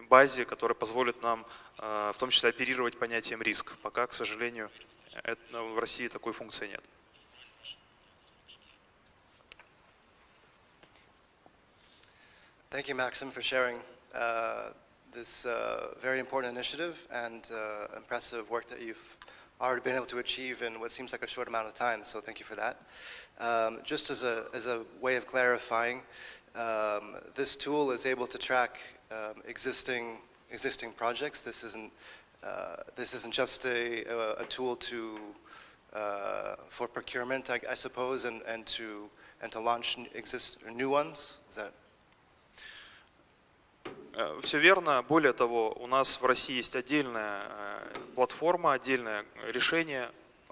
базе, которая позволит нам в том числе оперировать понятием риск. Пока, к сожалению, в России такой функции нет. Thank you, Maxim, for sharing this very important initiative and impressive work that you've already been able to achieve in what seems like a short amount of time, so thank you for that. Just as a way of clarifying, this tool is able to track existing projects. This isn't just a tool for procurement, I suppose, and to launch new ones. Is that? Все верно. Более того, у нас в России есть отдельная платформа, отдельное решение,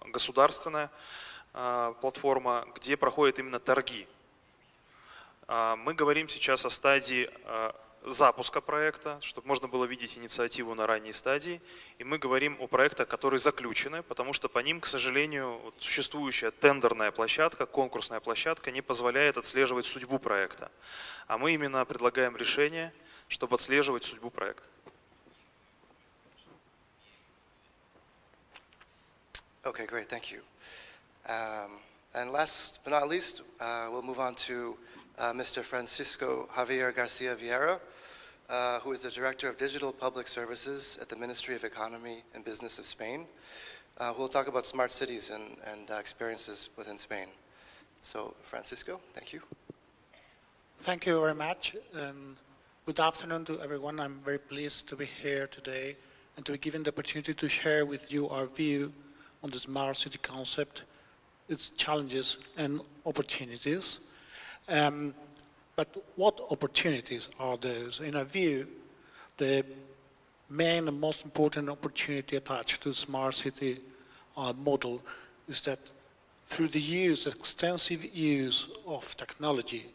государственная платформа, где проходят именно торги. Мы говорим сейчас о стадии запуска проекта, чтобы можно было видеть инициативу на ранней стадии. И мы говорим о проектах, которые заключены, потому что по ним, к сожалению, существующая тендерная площадка, конкурсная площадка не позволяет отслеживать судьбу проекта. А мы именно предлагаем решение, чтобы отслеживать судьбу проекта. Okay, great, thank you. And last but not least, we'll move on to Mr. Francisco Javier Garcia Vieira, who is the Director of Digital Public Services at the Ministry of Economy and Business of Spain, who will talk about smart cities and experiences within Spain. So, Francisco, thank you. Thank you very much. Good afternoon to everyone. I'm very pleased to be here today and to be given the opportunity to share with you our view on the smart city concept, its challenges and opportunities. But what opportunities are those? In our view, the main and most important opportunity attached to the smart city model is that through the extensive use of technology,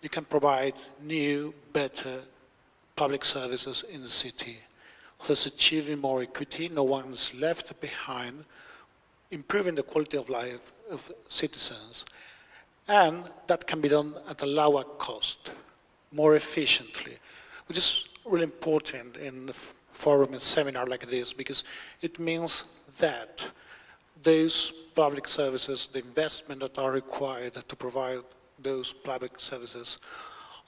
you can provide new, better public services in the city, thus achieving more equity, no one's left behind, improving the quality of life of citizens. And that can be done at a lower cost, more efficiently, which is really important in a forum, a seminar like this, because it means that those public services, the investment that are required to provide those public services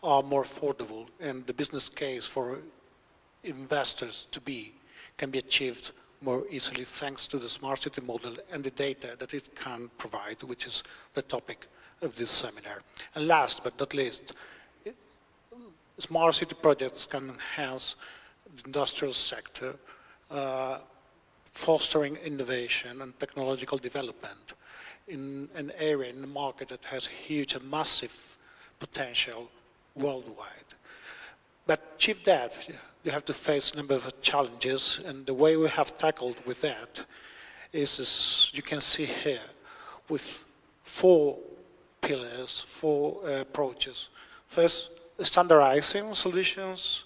are more affordable, and the business case for investors can be achieved more easily thanks to the smart city model and the data that it can provide, which is the topic of this seminar. And last but not least, smart city projects can enhance the industrial sector, fostering innovation and technological development in an area, in the market that has huge and massive potential worldwide. But to achieve that, you have to face a number of challenges, and the way we have tackled with that is, as you can see here, with 4 pillars, 4 approaches. First, standardizing solutions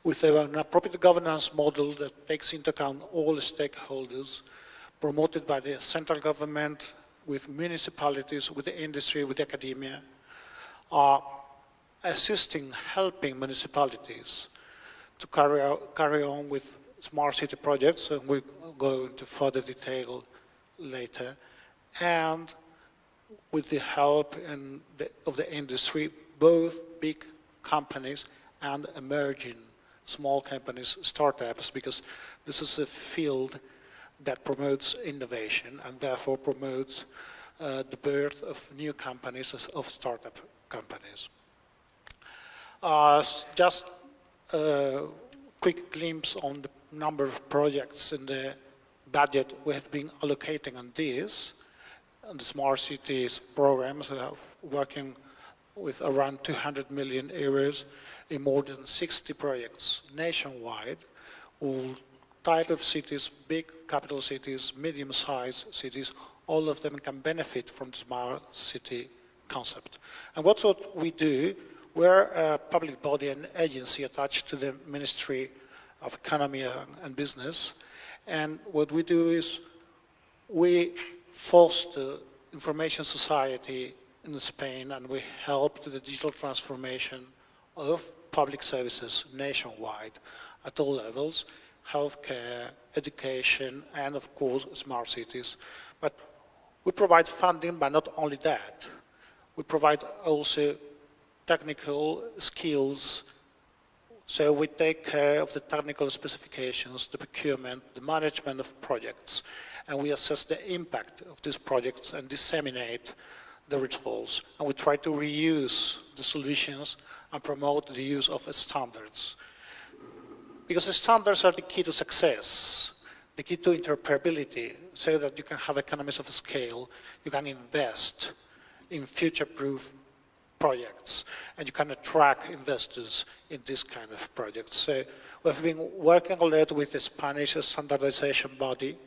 with an appropriate governance model that takes into account all the stakeholders, promoted by the central government, with municipalities, with the industry, with academia, helping municipalities to carry on with smart city projects, and we'll go into further detail later, and with the help of the industry, both big companies and emerging small companies, startups, because this is a field that promotes innovation and therefore promotes the birth of new companies, of startup companies. Just a quick glimpse on the number of projects in the budget we have been allocating on this. On the Smart Cities programs, we are working with around 200 million euros in more than 60 projects nationwide, all type of cities, big capital cities, medium-sized cities, all of them can benefit from the smart city concept. And what's what we do? We're a public body and agency attached to the Ministry of Economy and Business, and what we do is we foster information society in Spain, and we help to the digital transformation of public services nationwide at all levels, healthcare, education, and of course, smart cities. But we provide funding, but not only that. We provide also technical skills, so we take care of the technical specifications, the procurement, the management of projects, and we assess the impact of these projects and disseminate the results. And we try to reuse the solutions and promote the use of standards. Because the standards are the key to success, the key to interoperability, so that you can have economies of scale, you can invest in future-proof projects, and you can attract investors in this kind of projects. So we've been working a lot with the Spanish standardization body,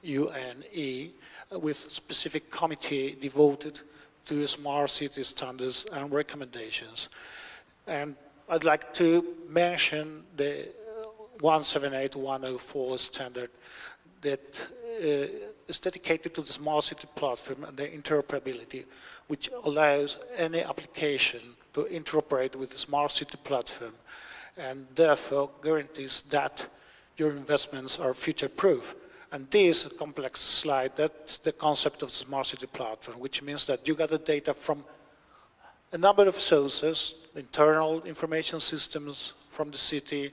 UNE, with specific committee devoted to smart city standards and recommendations. And I'd like to mention the 178104 standard that is dedicated to the smart city platform and the interoperability, which allows any application to interoperate with the smart city platform, and therefore guarantees that your investments are future-proof. And this complex slide, that's the concept of the smart city platform, which means that you gather data from a number of sources, internal information systems from the city,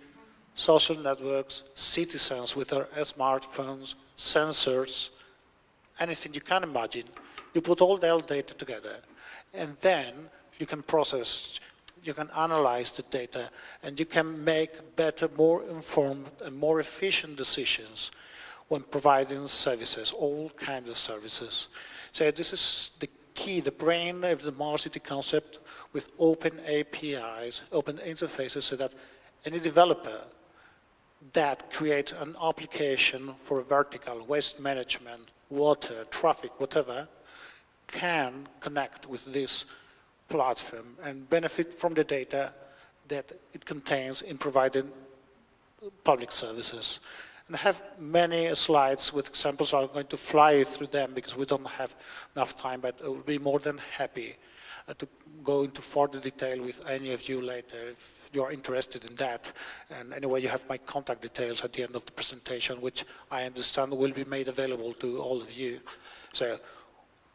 social networks, citizens with their smartphones, sensors, anything you can imagine. You put all their data together, and then you can process, you can analyze the data, and you can make better, more informed, and more efficient decisions when providing services, all kinds of services. So this is the key, the brain of the smart city concept, with open APIs, open interfaces, so that any developer that creates an application for a vertical, waste management, water, traffic, whatever, can connect with this platform and benefit from the data that it contains in providing public services. And I have many slides with examples. I'm going to fly through them because we don't have enough time, but I will be more than happy to go into further detail with any of you later if you're interested in that. And anyway, you have my contact details at the end of the presentation, which I understand will be made available to all of you. So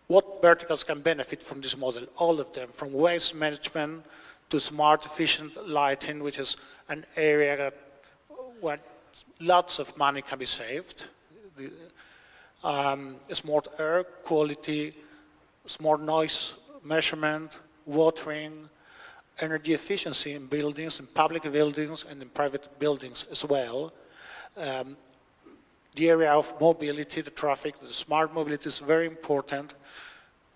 what verticals can benefit from this model? All of them, from waste management to smart, efficient lighting, which is an area where lots of money can be saved. Smart air quality, smart noise measurement, watering, energy efficiency in buildings, in public buildings and in private buildings as well. The area of mobility, the traffic, the smart mobility is very important.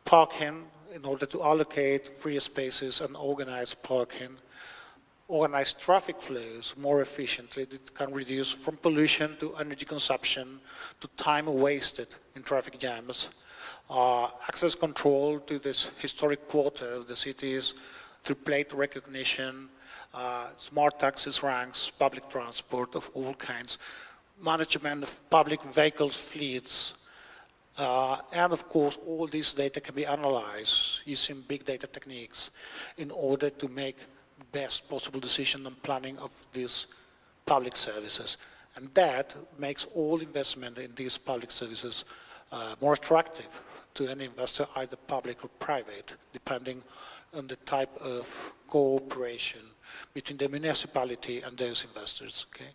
Parking, in order to allocate free spaces and organize parking. Organize traffic flows more efficiently. It can reduce from pollution to energy consumption to time wasted in traffic jams. Access control to this historic quarter of the cities through plate recognition, smart taxis ranks, public transport of all kinds, management of public vehicles fleets, and of course all this data can be analyzed using big data techniques in order to make best possible decision on planning of these public services. And that makes all investment in these public services more attractive to any investor, either public or private, depending on the type of cooperation between the municipality and those investors. Okay?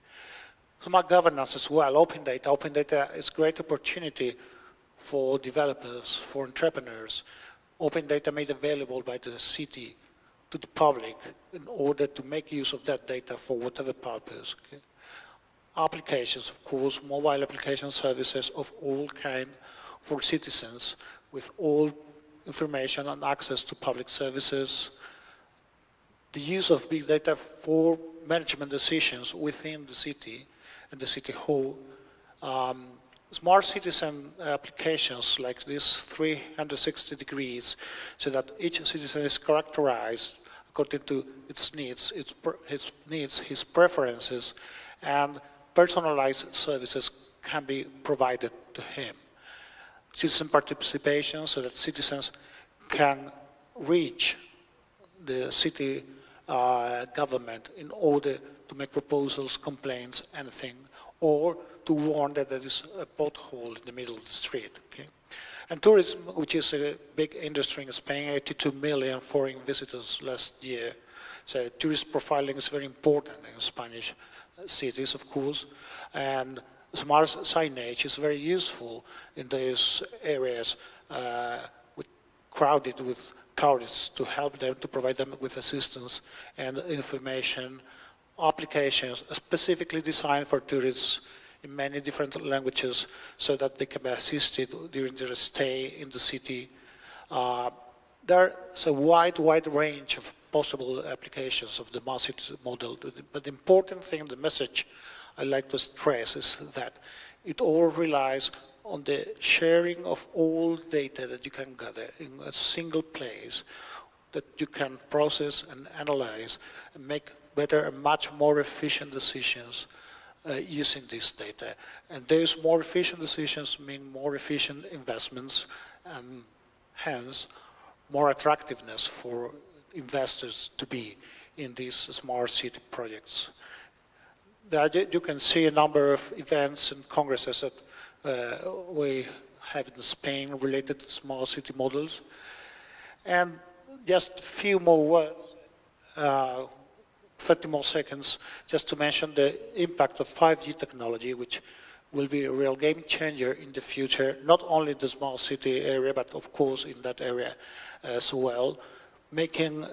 Smart governance as well, open data. Open data is a great opportunity for developers, for entrepreneurs. Open data made available by the city to the public in order to make use of that data for whatever purpose. Okay? Applications, of course, mobile application services of all kinds for citizens with all information and access to public services. The use of big data for management decisions within the city and the city hall. Smart citizen applications like this 360 degrees, so that each citizen is characterized according to its needs, his preferences, and personalized services can be provided to him. Citizen participation, so that citizens can reach the city government in order to make proposals, complaints, anything, or to warn that there is a pothole in the middle of the street. Okay? And tourism, which is a big industry in Spain, 82 million foreign visitors last year. So tourist profiling is very important in Spanish cities, of course. And smart signage is very useful in those areas crowded with tourists, to help them, to provide them with assistance and information. Applications specifically designed for tourists in many different languages so that they can be assisted during their stay in the city. There's a wide range of possible applications of the smart city model. But the important thing, the message I like to stress, is that it all relies on the sharing of all data that you can gather in a single place, that you can process and analyze and make better and much more efficient decisions using this data. And those more efficient decisions mean more efficient investments and hence more attractiveness for investors to be in these smart city projects. You can see a number of events and congresses that we have in Spain related to smart city models. And just a few more words, 30 more seconds, just to mention the impact of 5G technology, which will be a real game changer in the future, not only in the smart city area, but of course in that area as well, making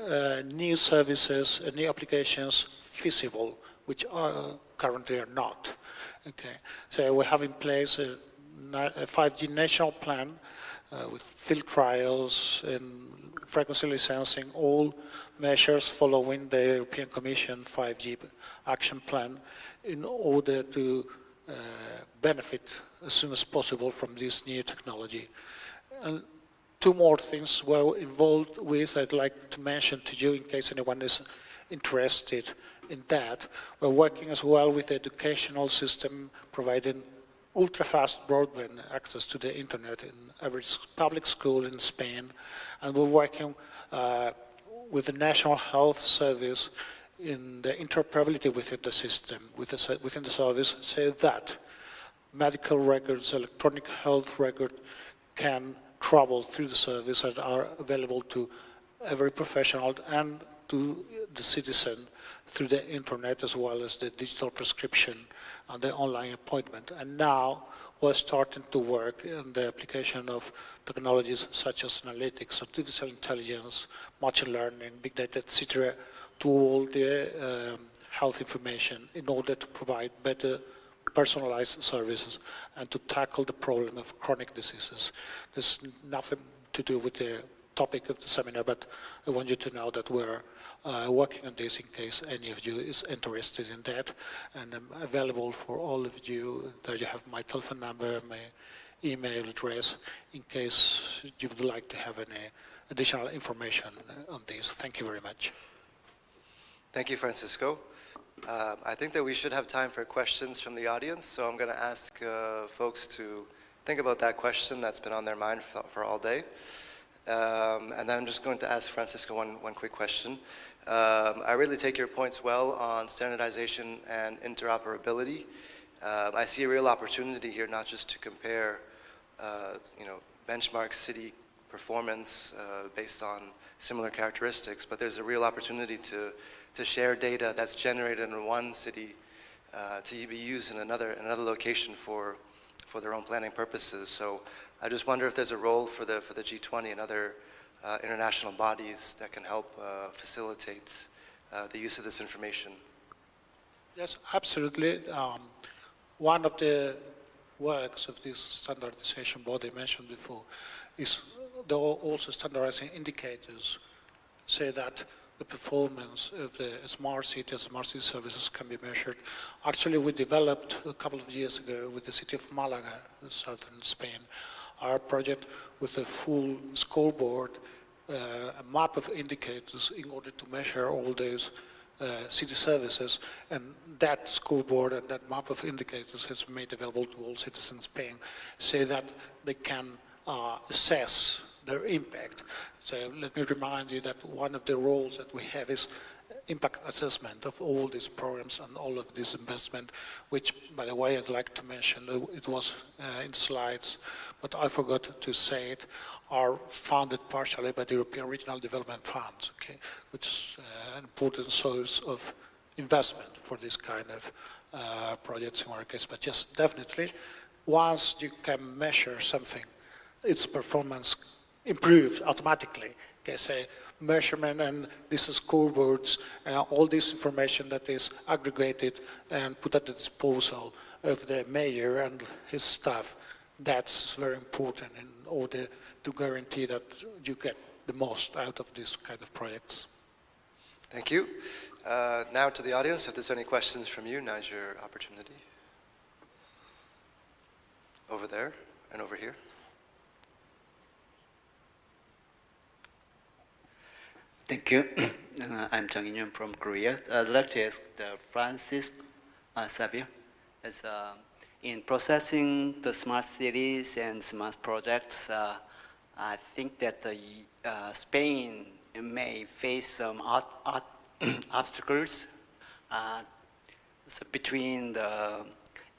new services and new applications feasible, which currently are not. Okay, so we have in place a 5G national plan with field trials and frequency licensing, all measures following the European Commission 5G action plan in order to benefit as soon as possible from this new technology. And two more things we're involved with I'd like to mention to you in case anyone is interested in that. We're working as well with the educational system, providing ultra-fast broadband access to the internet in every public school in Spain. And we're working with the National Health Service in the interoperability within the system, within the service, so that medical records, electronic health record can travel through the service and are available to every professional and to the citizen through the internet, as well as the digital prescription and the online appointment. And now we're starting to work in the application of technologies such as analytics, artificial intelligence, machine learning, big data, etc., to all the health information in order to provide better personalized services and to tackle the problem of chronic diseases. There's nothing to do with the topic of the seminar, but I want you to know that we're working on this in case any of you is interested in that. And I'm available for all of you. There you have my telephone number, my email address, in case you would like to have any additional information on this. Thank you very much. Thank you, Francisco. I think that we should have time for questions from the audience, so I'm going to ask folks to think about that question that's been on their mind for all day. And then I'm just going to ask Francisco one quick question. I really take your points well on standardization and interoperability. I see a real opportunity here, not just to compare, benchmark city performance based on similar characteristics, but there's a real opportunity to share data that's generated in one city to be used in another location for their own planning purposes. So I just wonder if there's a role for the G20 and other international bodies that can help facilitate the use of this information. Yes, absolutely. One of the works of this standardization body mentioned before is they're also standardizing indicators so that the performance of the smart cities, smart city services can be measured. Actually, we developed a couple of years ago with the city of Malaga, southern Spain, our project with a full scoreboard, a map of indicators in order to measure all those city services. And that scoreboard and that map of indicators has been made available to all citizens in Spain so that they can assess their impact. So let me remind you that one of the roles that we have is impact assessment of all these programs and all of this investment, which, by the way, I'd like to mention, it was in the slides, but I forgot to say it, are funded partially by the European Regional Development Funds, okay, which is an important source of investment for this kind of projects in our case. But yes, definitely, once you can measure something, its performance improves automatically. Okay, say measurement and these scoreboards, all this information that is aggregated and put at the disposal of the mayor and his staff, that's very important in order to guarantee that you get the most out of these kind of projects. Thank you. Now to the audience, if there's any questions from you, now's your opportunity. Over there and over here. Thank you. I'm Jang In-yoon from Korea. I'd like to ask Francis Xavier, as in processing the smart cities and smart projects, I think that Spain may face some obstacles so between the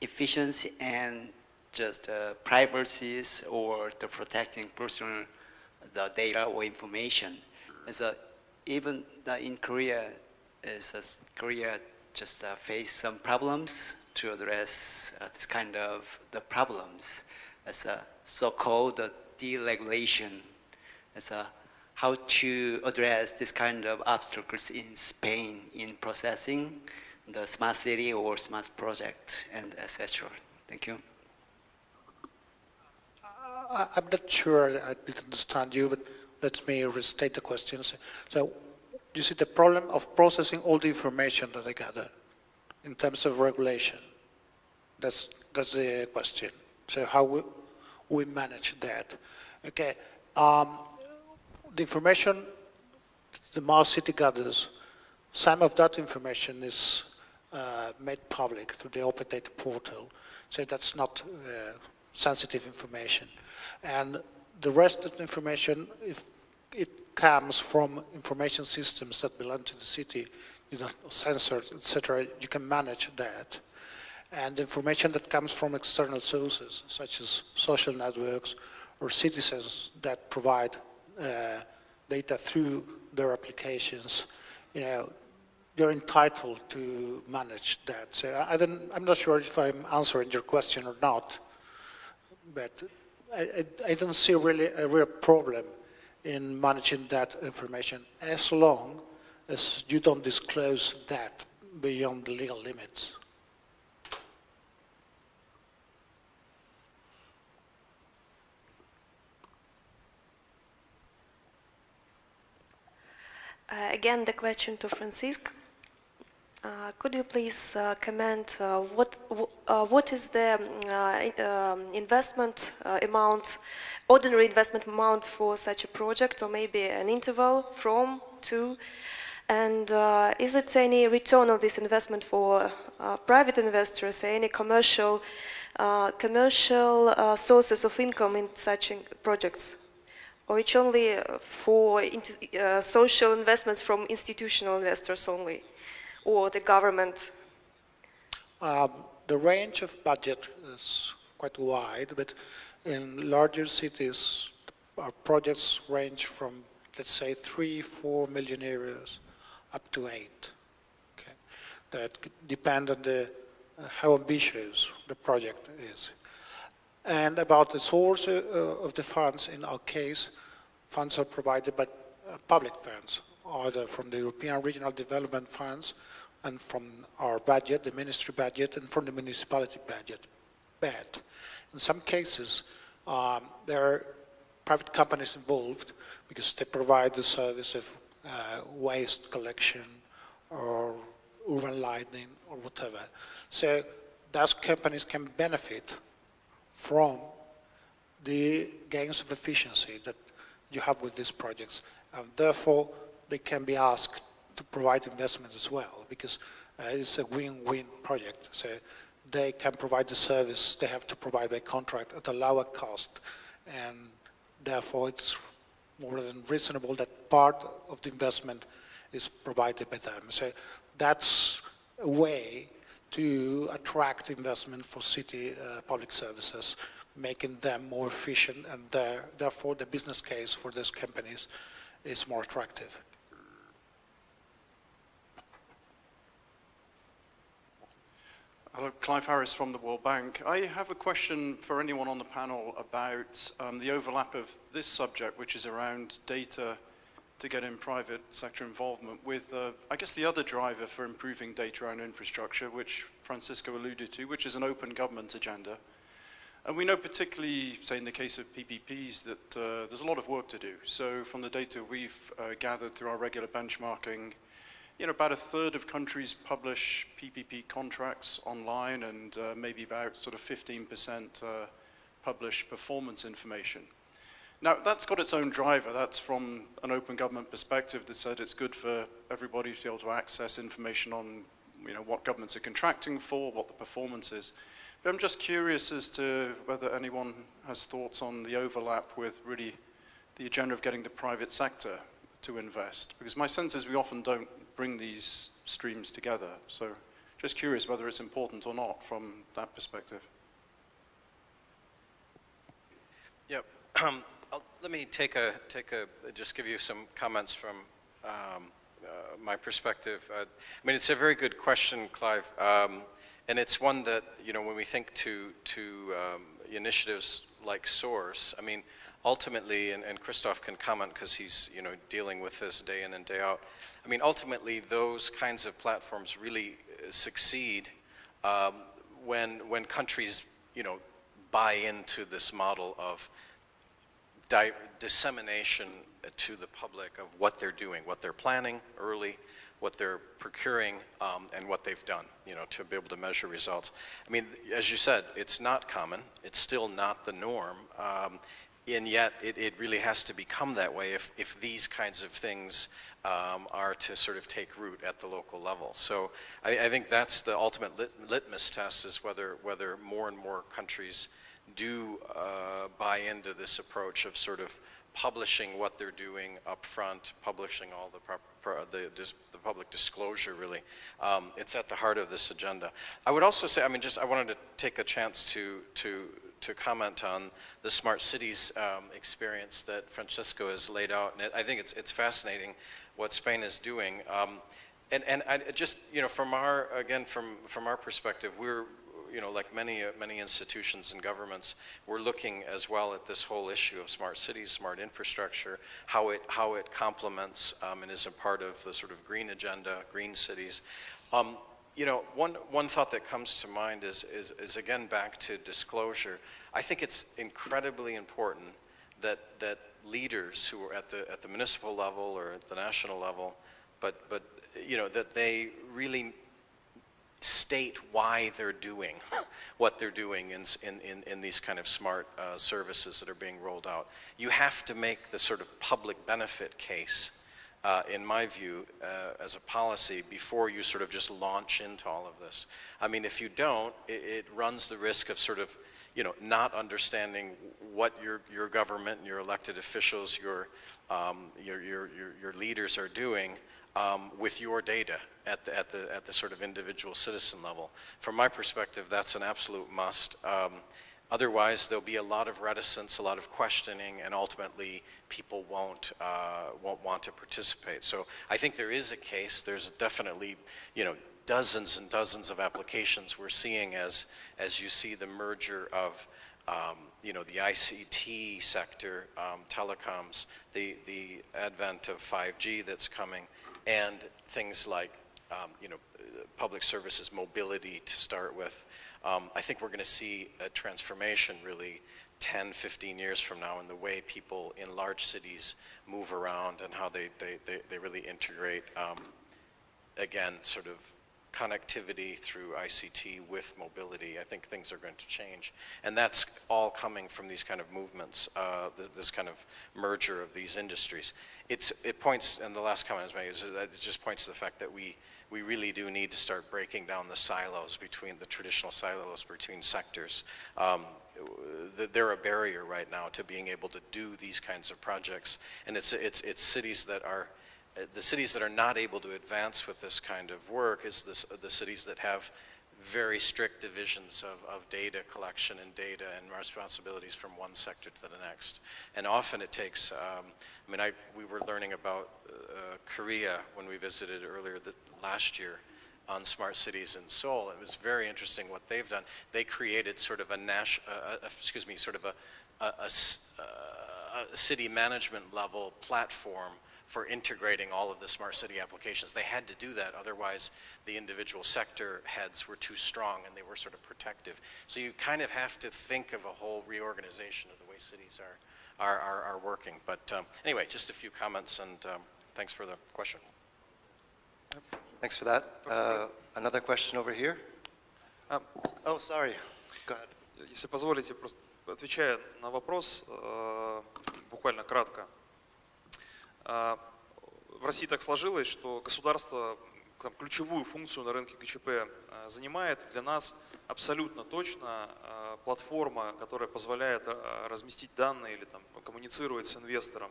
efficiency and just privacies or the protecting personal the data or information. So even in Korea, Korea just face some problems to address this kind of the problems as a so-called deregulation, as a how to address this kind of obstacles in Spain in processing the smart city or smart project and etc. Thank you. I'm not sure I didn't understand you, but let me restate the question. So you see the problem of processing all the information that I gather in terms of regulation. That's the question. So how we manage that. Okay. The information the Mars City gathers, some of that information is made public through the open data portal. So that's not sensitive information. And the rest of the information, if it comes from information systems that belong to the city, sensors, etc., you can manage that. And the information that comes from external sources, such as social networks or citizens that provide data through their applications, you're entitled to manage that. So I'm not sure if I'm answering your question or not, but I don't see really a real problem in managing that information as long as you don't disclose that beyond the legal limits. Again, the question to Francisco. Could you please comment what is the investment amount, ordinary investment amount for such a project, or maybe an interval from, to, and is it any return of this investment for private investors, any commercial sources of income in such projects? Or it's only for social investments from institutional investors only, or the government? The range of budget is quite wide, but in larger cities, our projects range from, let's say, 3-4 million euros up to 8. Okay. That could depend on how ambitious the project is. And about the source of the funds, in our case, funds are provided by public funds, either from the European Regional Development Funds and from our budget, the ministry budget, and from the municipality budget. But in some cases, there are private companies involved because they provide the service of waste collection or urban lighting or whatever. So those companies can benefit from the gains of efficiency that you have with these projects, and therefore they can be asked to provide investment as well, because it's a win-win project. So they can provide the service they have to provide by contract at a lower cost, and therefore it's more than reasonable that part of the investment is provided by them. So that's a way to attract investment for city public services, making them more efficient, and therefore the business case for those companies is more attractive. Hello, Clive Harris from the World Bank. I have a question for anyone on the panel about the overlap of this subject, which is around data to get in private sector involvement, with, I guess, the other driver for improving data around infrastructure, which Francisco alluded to, which is an open government agenda. And we know particularly, say in the case of PPPs, that there's a lot of work to do. So from the data we've gathered through our regular benchmarking, about a third of countries publish PPP contracts online, and maybe about sort of 15% publish performance information. Now, that's got its own driver. That's from an open government perspective that said it's good for everybody to be able to access information on what governments are contracting for, what the performance is. But I'm just curious as to whether anyone has thoughts on the overlap with really the agenda of getting the private sector to invest. Because my sense is we often don't bring these streams together. So just curious whether it's important or not from that perspective. Yep. Let me just give you some comments from my perspective. I mean, it's a very good question, Clive, and it's one that, you know, when we think to initiatives like Source, I mean, ultimately, and Christoph can comment because he's, you know, dealing with this day in and day out. I mean, ultimately, those kinds of platforms really succeed when countries, you know, buy into this model of dissemination to the public of what they're doing, what they're planning early, what they're procuring, and what they've done, you know, to be able to measure results. I mean, as you said, it's not common. It's still not the norm. And yet, it really has to become that way if these kinds of things are to sort of take root at the local level. So I think that's the ultimate litmus test, is whether more and more countries do buy into this approach of sort of publishing what they're doing up front, publishing all the public disclosure, really. It's at the heart of this agenda. I would also say, I mean, I wanted to take a chance to comment on the smart cities experience that Francisco has laid out, and I think it's fascinating what Spain is doing. And I just, you know, from our perspective, we're, you know, like many institutions and governments, we're looking as well at this whole issue of smart cities, smart infrastructure, how it complements and is a part of the sort of green agenda, green cities. You know, one thought that comes to mind is again back to disclosure. I think it's incredibly important that leaders who are at the municipal level or at the national level, but you know, that they really state why they're doing what they're doing in these kind of smart services that are being rolled out. You have to make the sort of public benefit case, in my view, as a policy before you sort of just launch into all of this. I mean, if you don't, it runs the risk of sort of, you know, not understanding what your government and your elected officials, your leaders are doing with your data at the sort of individual citizen level. From my perspective, that's an absolute must. Otherwise, there'll be a lot of reticence, a lot of questioning, and ultimately people won't want to participate. So I think there is a case. There's definitely, you know, dozens and dozens of applications we're seeing as you see the merger of you know, the ICT sector, telecoms, the advent of 5G that's coming, and things like you know, public services, mobility to start with. I think we're going to see a transformation really 10, 15 years from now in the way people in large cities move around and how they really integrate, again, sort of connectivity through ICT with mobility. I think things are going to change. And that's all coming from these kind of movements, this kind of merger of these industries. It points, and the last comment I was making, is that it just points to the fact that we really do need to start breaking down the silos between the traditional silos between sectors. They're a barrier right now to being able to do these kinds of projects. And it's cities that are, the cities that are not able to advance with this kind of work is the cities that have very strict divisions of data collection and data and responsibilities from one sector to the next. And often it takes, I mean, we were learning about Korea when we visited earlier last year on smart cities in Seoul. It was very interesting what they've done. They created sort of a city management level platform for integrating all of the smart city applications. They had to do that, otherwise the individual sector heads were too strong and they were sort of protective. So you kind of have to think of a whole reorganization of the way cities are working. But anyway, just a few comments, and thanks for the question. Thanks for that. Another question over here. Oh, sorry. Go ahead. Если позволите, просто отвечая на вопрос, буквально кратко. В России так сложилось, что государство там, ключевую функцию на рынке ГЧП занимает. Для нас абсолютно точно платформа, которая позволяет разместить данные или там, коммуницировать с инвестором,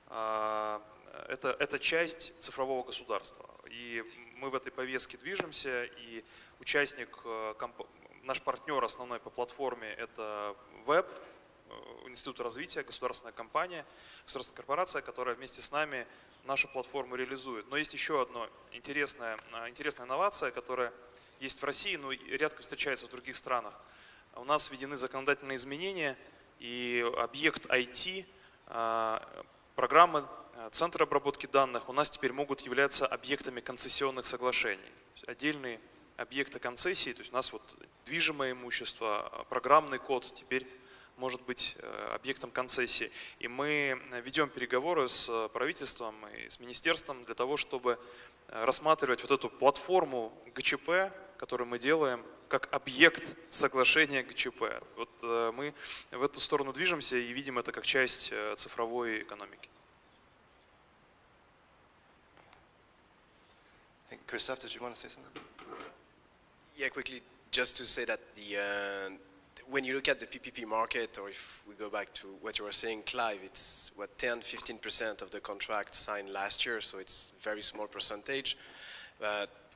это часть цифрового государства. И мы в этой повестке движемся, и участник, наш партнер основной по платформе — это веб, Института развития, государственная компания, государственная корпорация, которая вместе с нами нашу платформу реализует. Но есть еще одна интересная инновация, которая есть в России, но редко встречается в других странах. У нас введены законодательные изменения, и объект IT, программы, центры обработки данных у нас теперь могут являться объектами концессионных соглашений. Отдельные объекты концессии, то есть у нас вот движимое имущество, программный код теперь может быть объектом концессии. И мы ведем переговоры с правительством и с министерством для того, чтобы рассматривать вот эту платформу ГЧП, которую мы делаем, как объект соглашения ГЧП. Вот мы в эту сторону движемся и видим это как часть цифровой экономики. Christoph, did you want to say something? Yeah, quickly, just to say that when you look at the PPP market, or if we go back to what you were saying, Clive, it's what 10-15% of the contracts signed last year, so it's a very small percentage.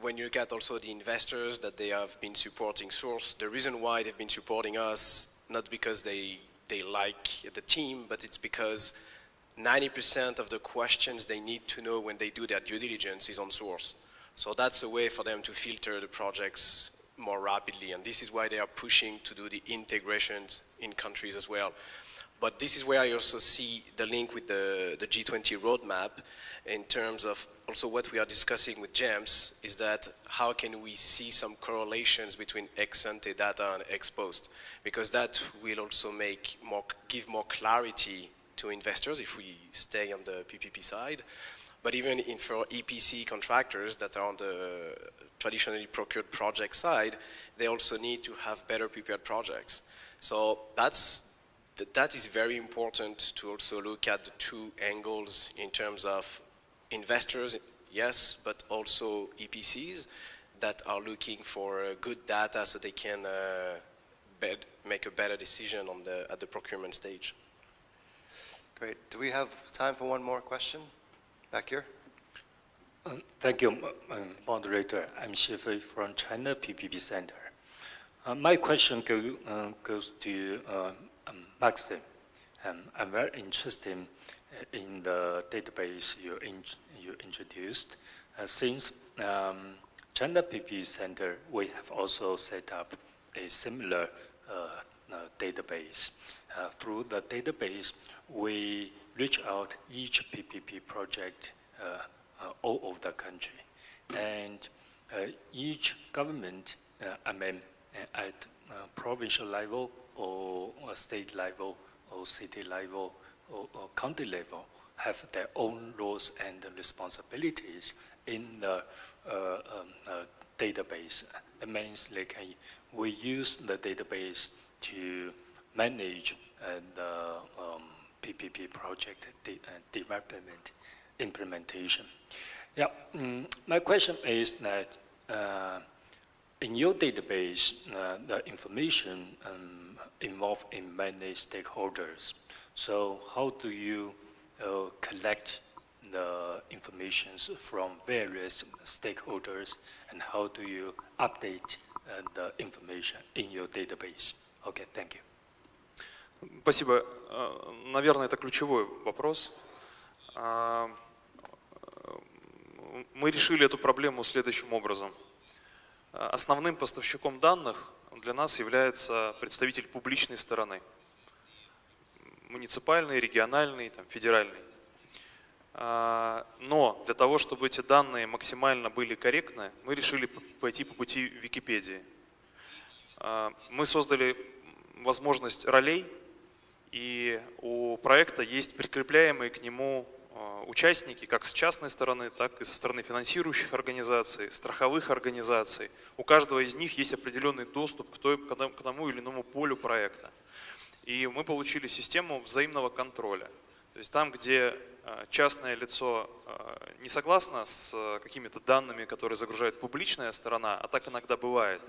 When you look at also the investors that they have been supporting Source, the reason why they've been supporting us, not because they like the team, but it's because 90% of the questions they need to know when they do their due diligence is on Source. So that's a way for them to filter the projects more rapidly, and this is why they are pushing to do the integrations in countries as well. But this is where I also see the link with the G20 roadmap in terms of also what we are discussing with James is that how can we see some correlations between ex-ante data and ex-post, because that will also give more clarity to investors if we stay on the PPP side. But even for EPC contractors that are on the traditionally procured project side, they also need to have better prepared projects. So that is very important to also look at the two angles in terms of investors, yes, but also EPCs that are looking for good data so they can make a better decision at the procurement stage. Great. Do we have time for one more question? Back here. Thank you, moderator. I'm Xifei from China PPP Center. My question goes to Maxim. I'm very interested in the database you introduced. Since China PPP Center, we have also set up a similar database. Through the database, we reach out each PPP project all over the country. And each government, at provincial level or state level or city level or county level, have their own roles and responsibilities in the database. It means we use the database to manage the PPP project development implementation. Yeah, my question is that in your database, the information involved in many stakeholders. So how do you collect the information from various stakeholders, and how do you update the information in your database? Okay, thank you. Спасибо. Наверное, это ключевой вопрос. Мы решили эту проблему следующим образом. Основным поставщиком данных для нас является представитель публичной стороны. Муниципальный, региональный, федеральный. Но для того, чтобы эти данные максимально были корректны, мы решили пойти по пути Википедии. Мы создали возможность ролей, и у проекта есть прикрепляемые к нему участники как с частной стороны, так и со стороны финансирующих организаций, страховых организаций. У каждого из них есть определенный доступ к тому или иному полю проекта. И мы получили систему взаимного контроля. То есть там, где частное лицо не согласно с какими-то данными, которые загружает публичная сторона, а так иногда бывает,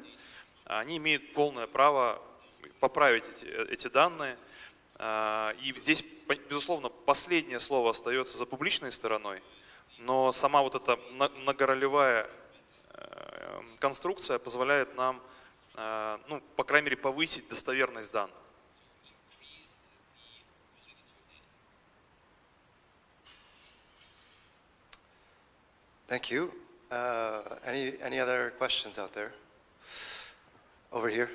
они имеют полное право поправить эти данные. И здесь, безусловно, последнее слово остается за публичной стороной, но сама вот эта многоролевая конструкция позволяет нам, по крайней мере, повысить достоверность данных. Thank you. Any other questions out there? Over here.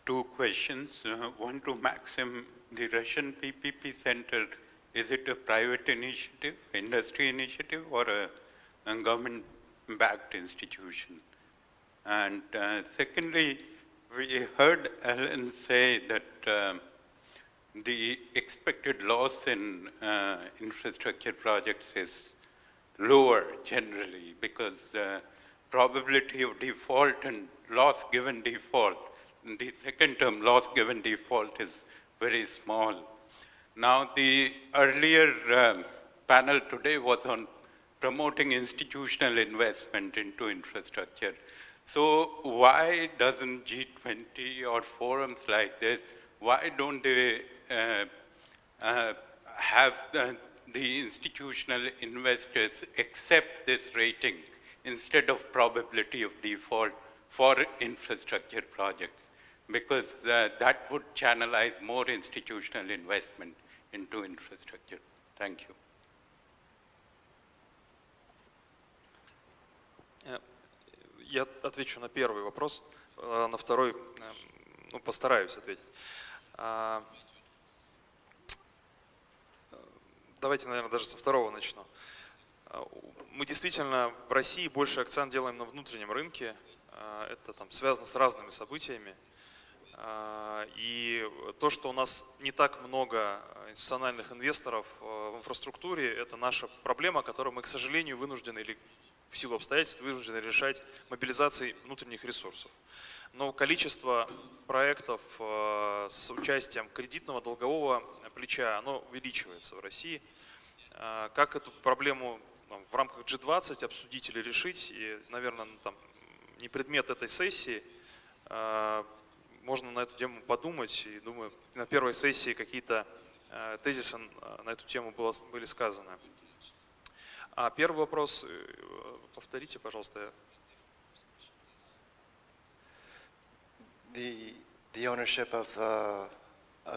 Two questions. One to Maxim. The Russian PPP Center, is it a private initiative, industry initiative, or a government-backed institution? And secondly, we heard Alan say that the expected loss in infrastructure projects is lower generally because probability of default and loss given default, the second term loss given default is very small. Now the earlier panel today was on promoting institutional investment into infrastructure. So why doesn't G20 or forums like this, why don't they have the institutional investors accept this rating instead of probability of default for infrastructure projects? Because that would channelize more institutional investment into infrastructure. Thank you. Я отвечу на первый вопрос, на второй, ну, постараюсь ответить. Давайте, наверное, даже со второго начну. Мы действительно в России больше акцент делаем на внутреннем рынке. Это там связано с разными событиями. И то, что у нас не так много институциональных инвесторов в инфраструктуре, это наша проблема, которую мы, к сожалению, вынуждены или в силу обстоятельств вынуждены решать мобилизацией внутренних ресурсов. Но количество проектов с участием кредитного долгового плеча, оно увеличивается в России. Как эту проблему в рамках G20 обсудить или решить, и, наверное, там, не предмет этой сессии, можно на эту тему подумать, и думаю, на первой сессии какие-то тезисы на эту тему были сказаны. А первый вопрос, повторите, пожалуйста. The ownership of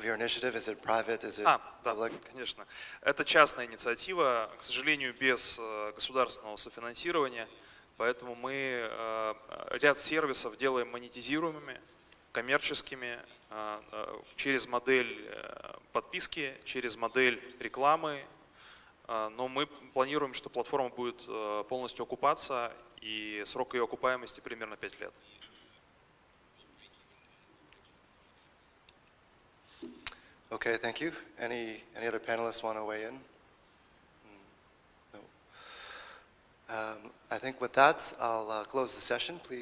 your initiative, is it private, is it public? Да, конечно. Это частная инициатива, к сожалению, без государственного софинансирования, поэтому мы ряд сервисов делаем монетизируемыми, коммерческими, через модель подписки, через модель рекламы, но мы планируем, что платформа будет полностью окупаться, и срок ее окупаемости примерно 5 лет. Okay, thank you. Any other panelists want to weigh in? No. I think with that, I'll close the session. Please.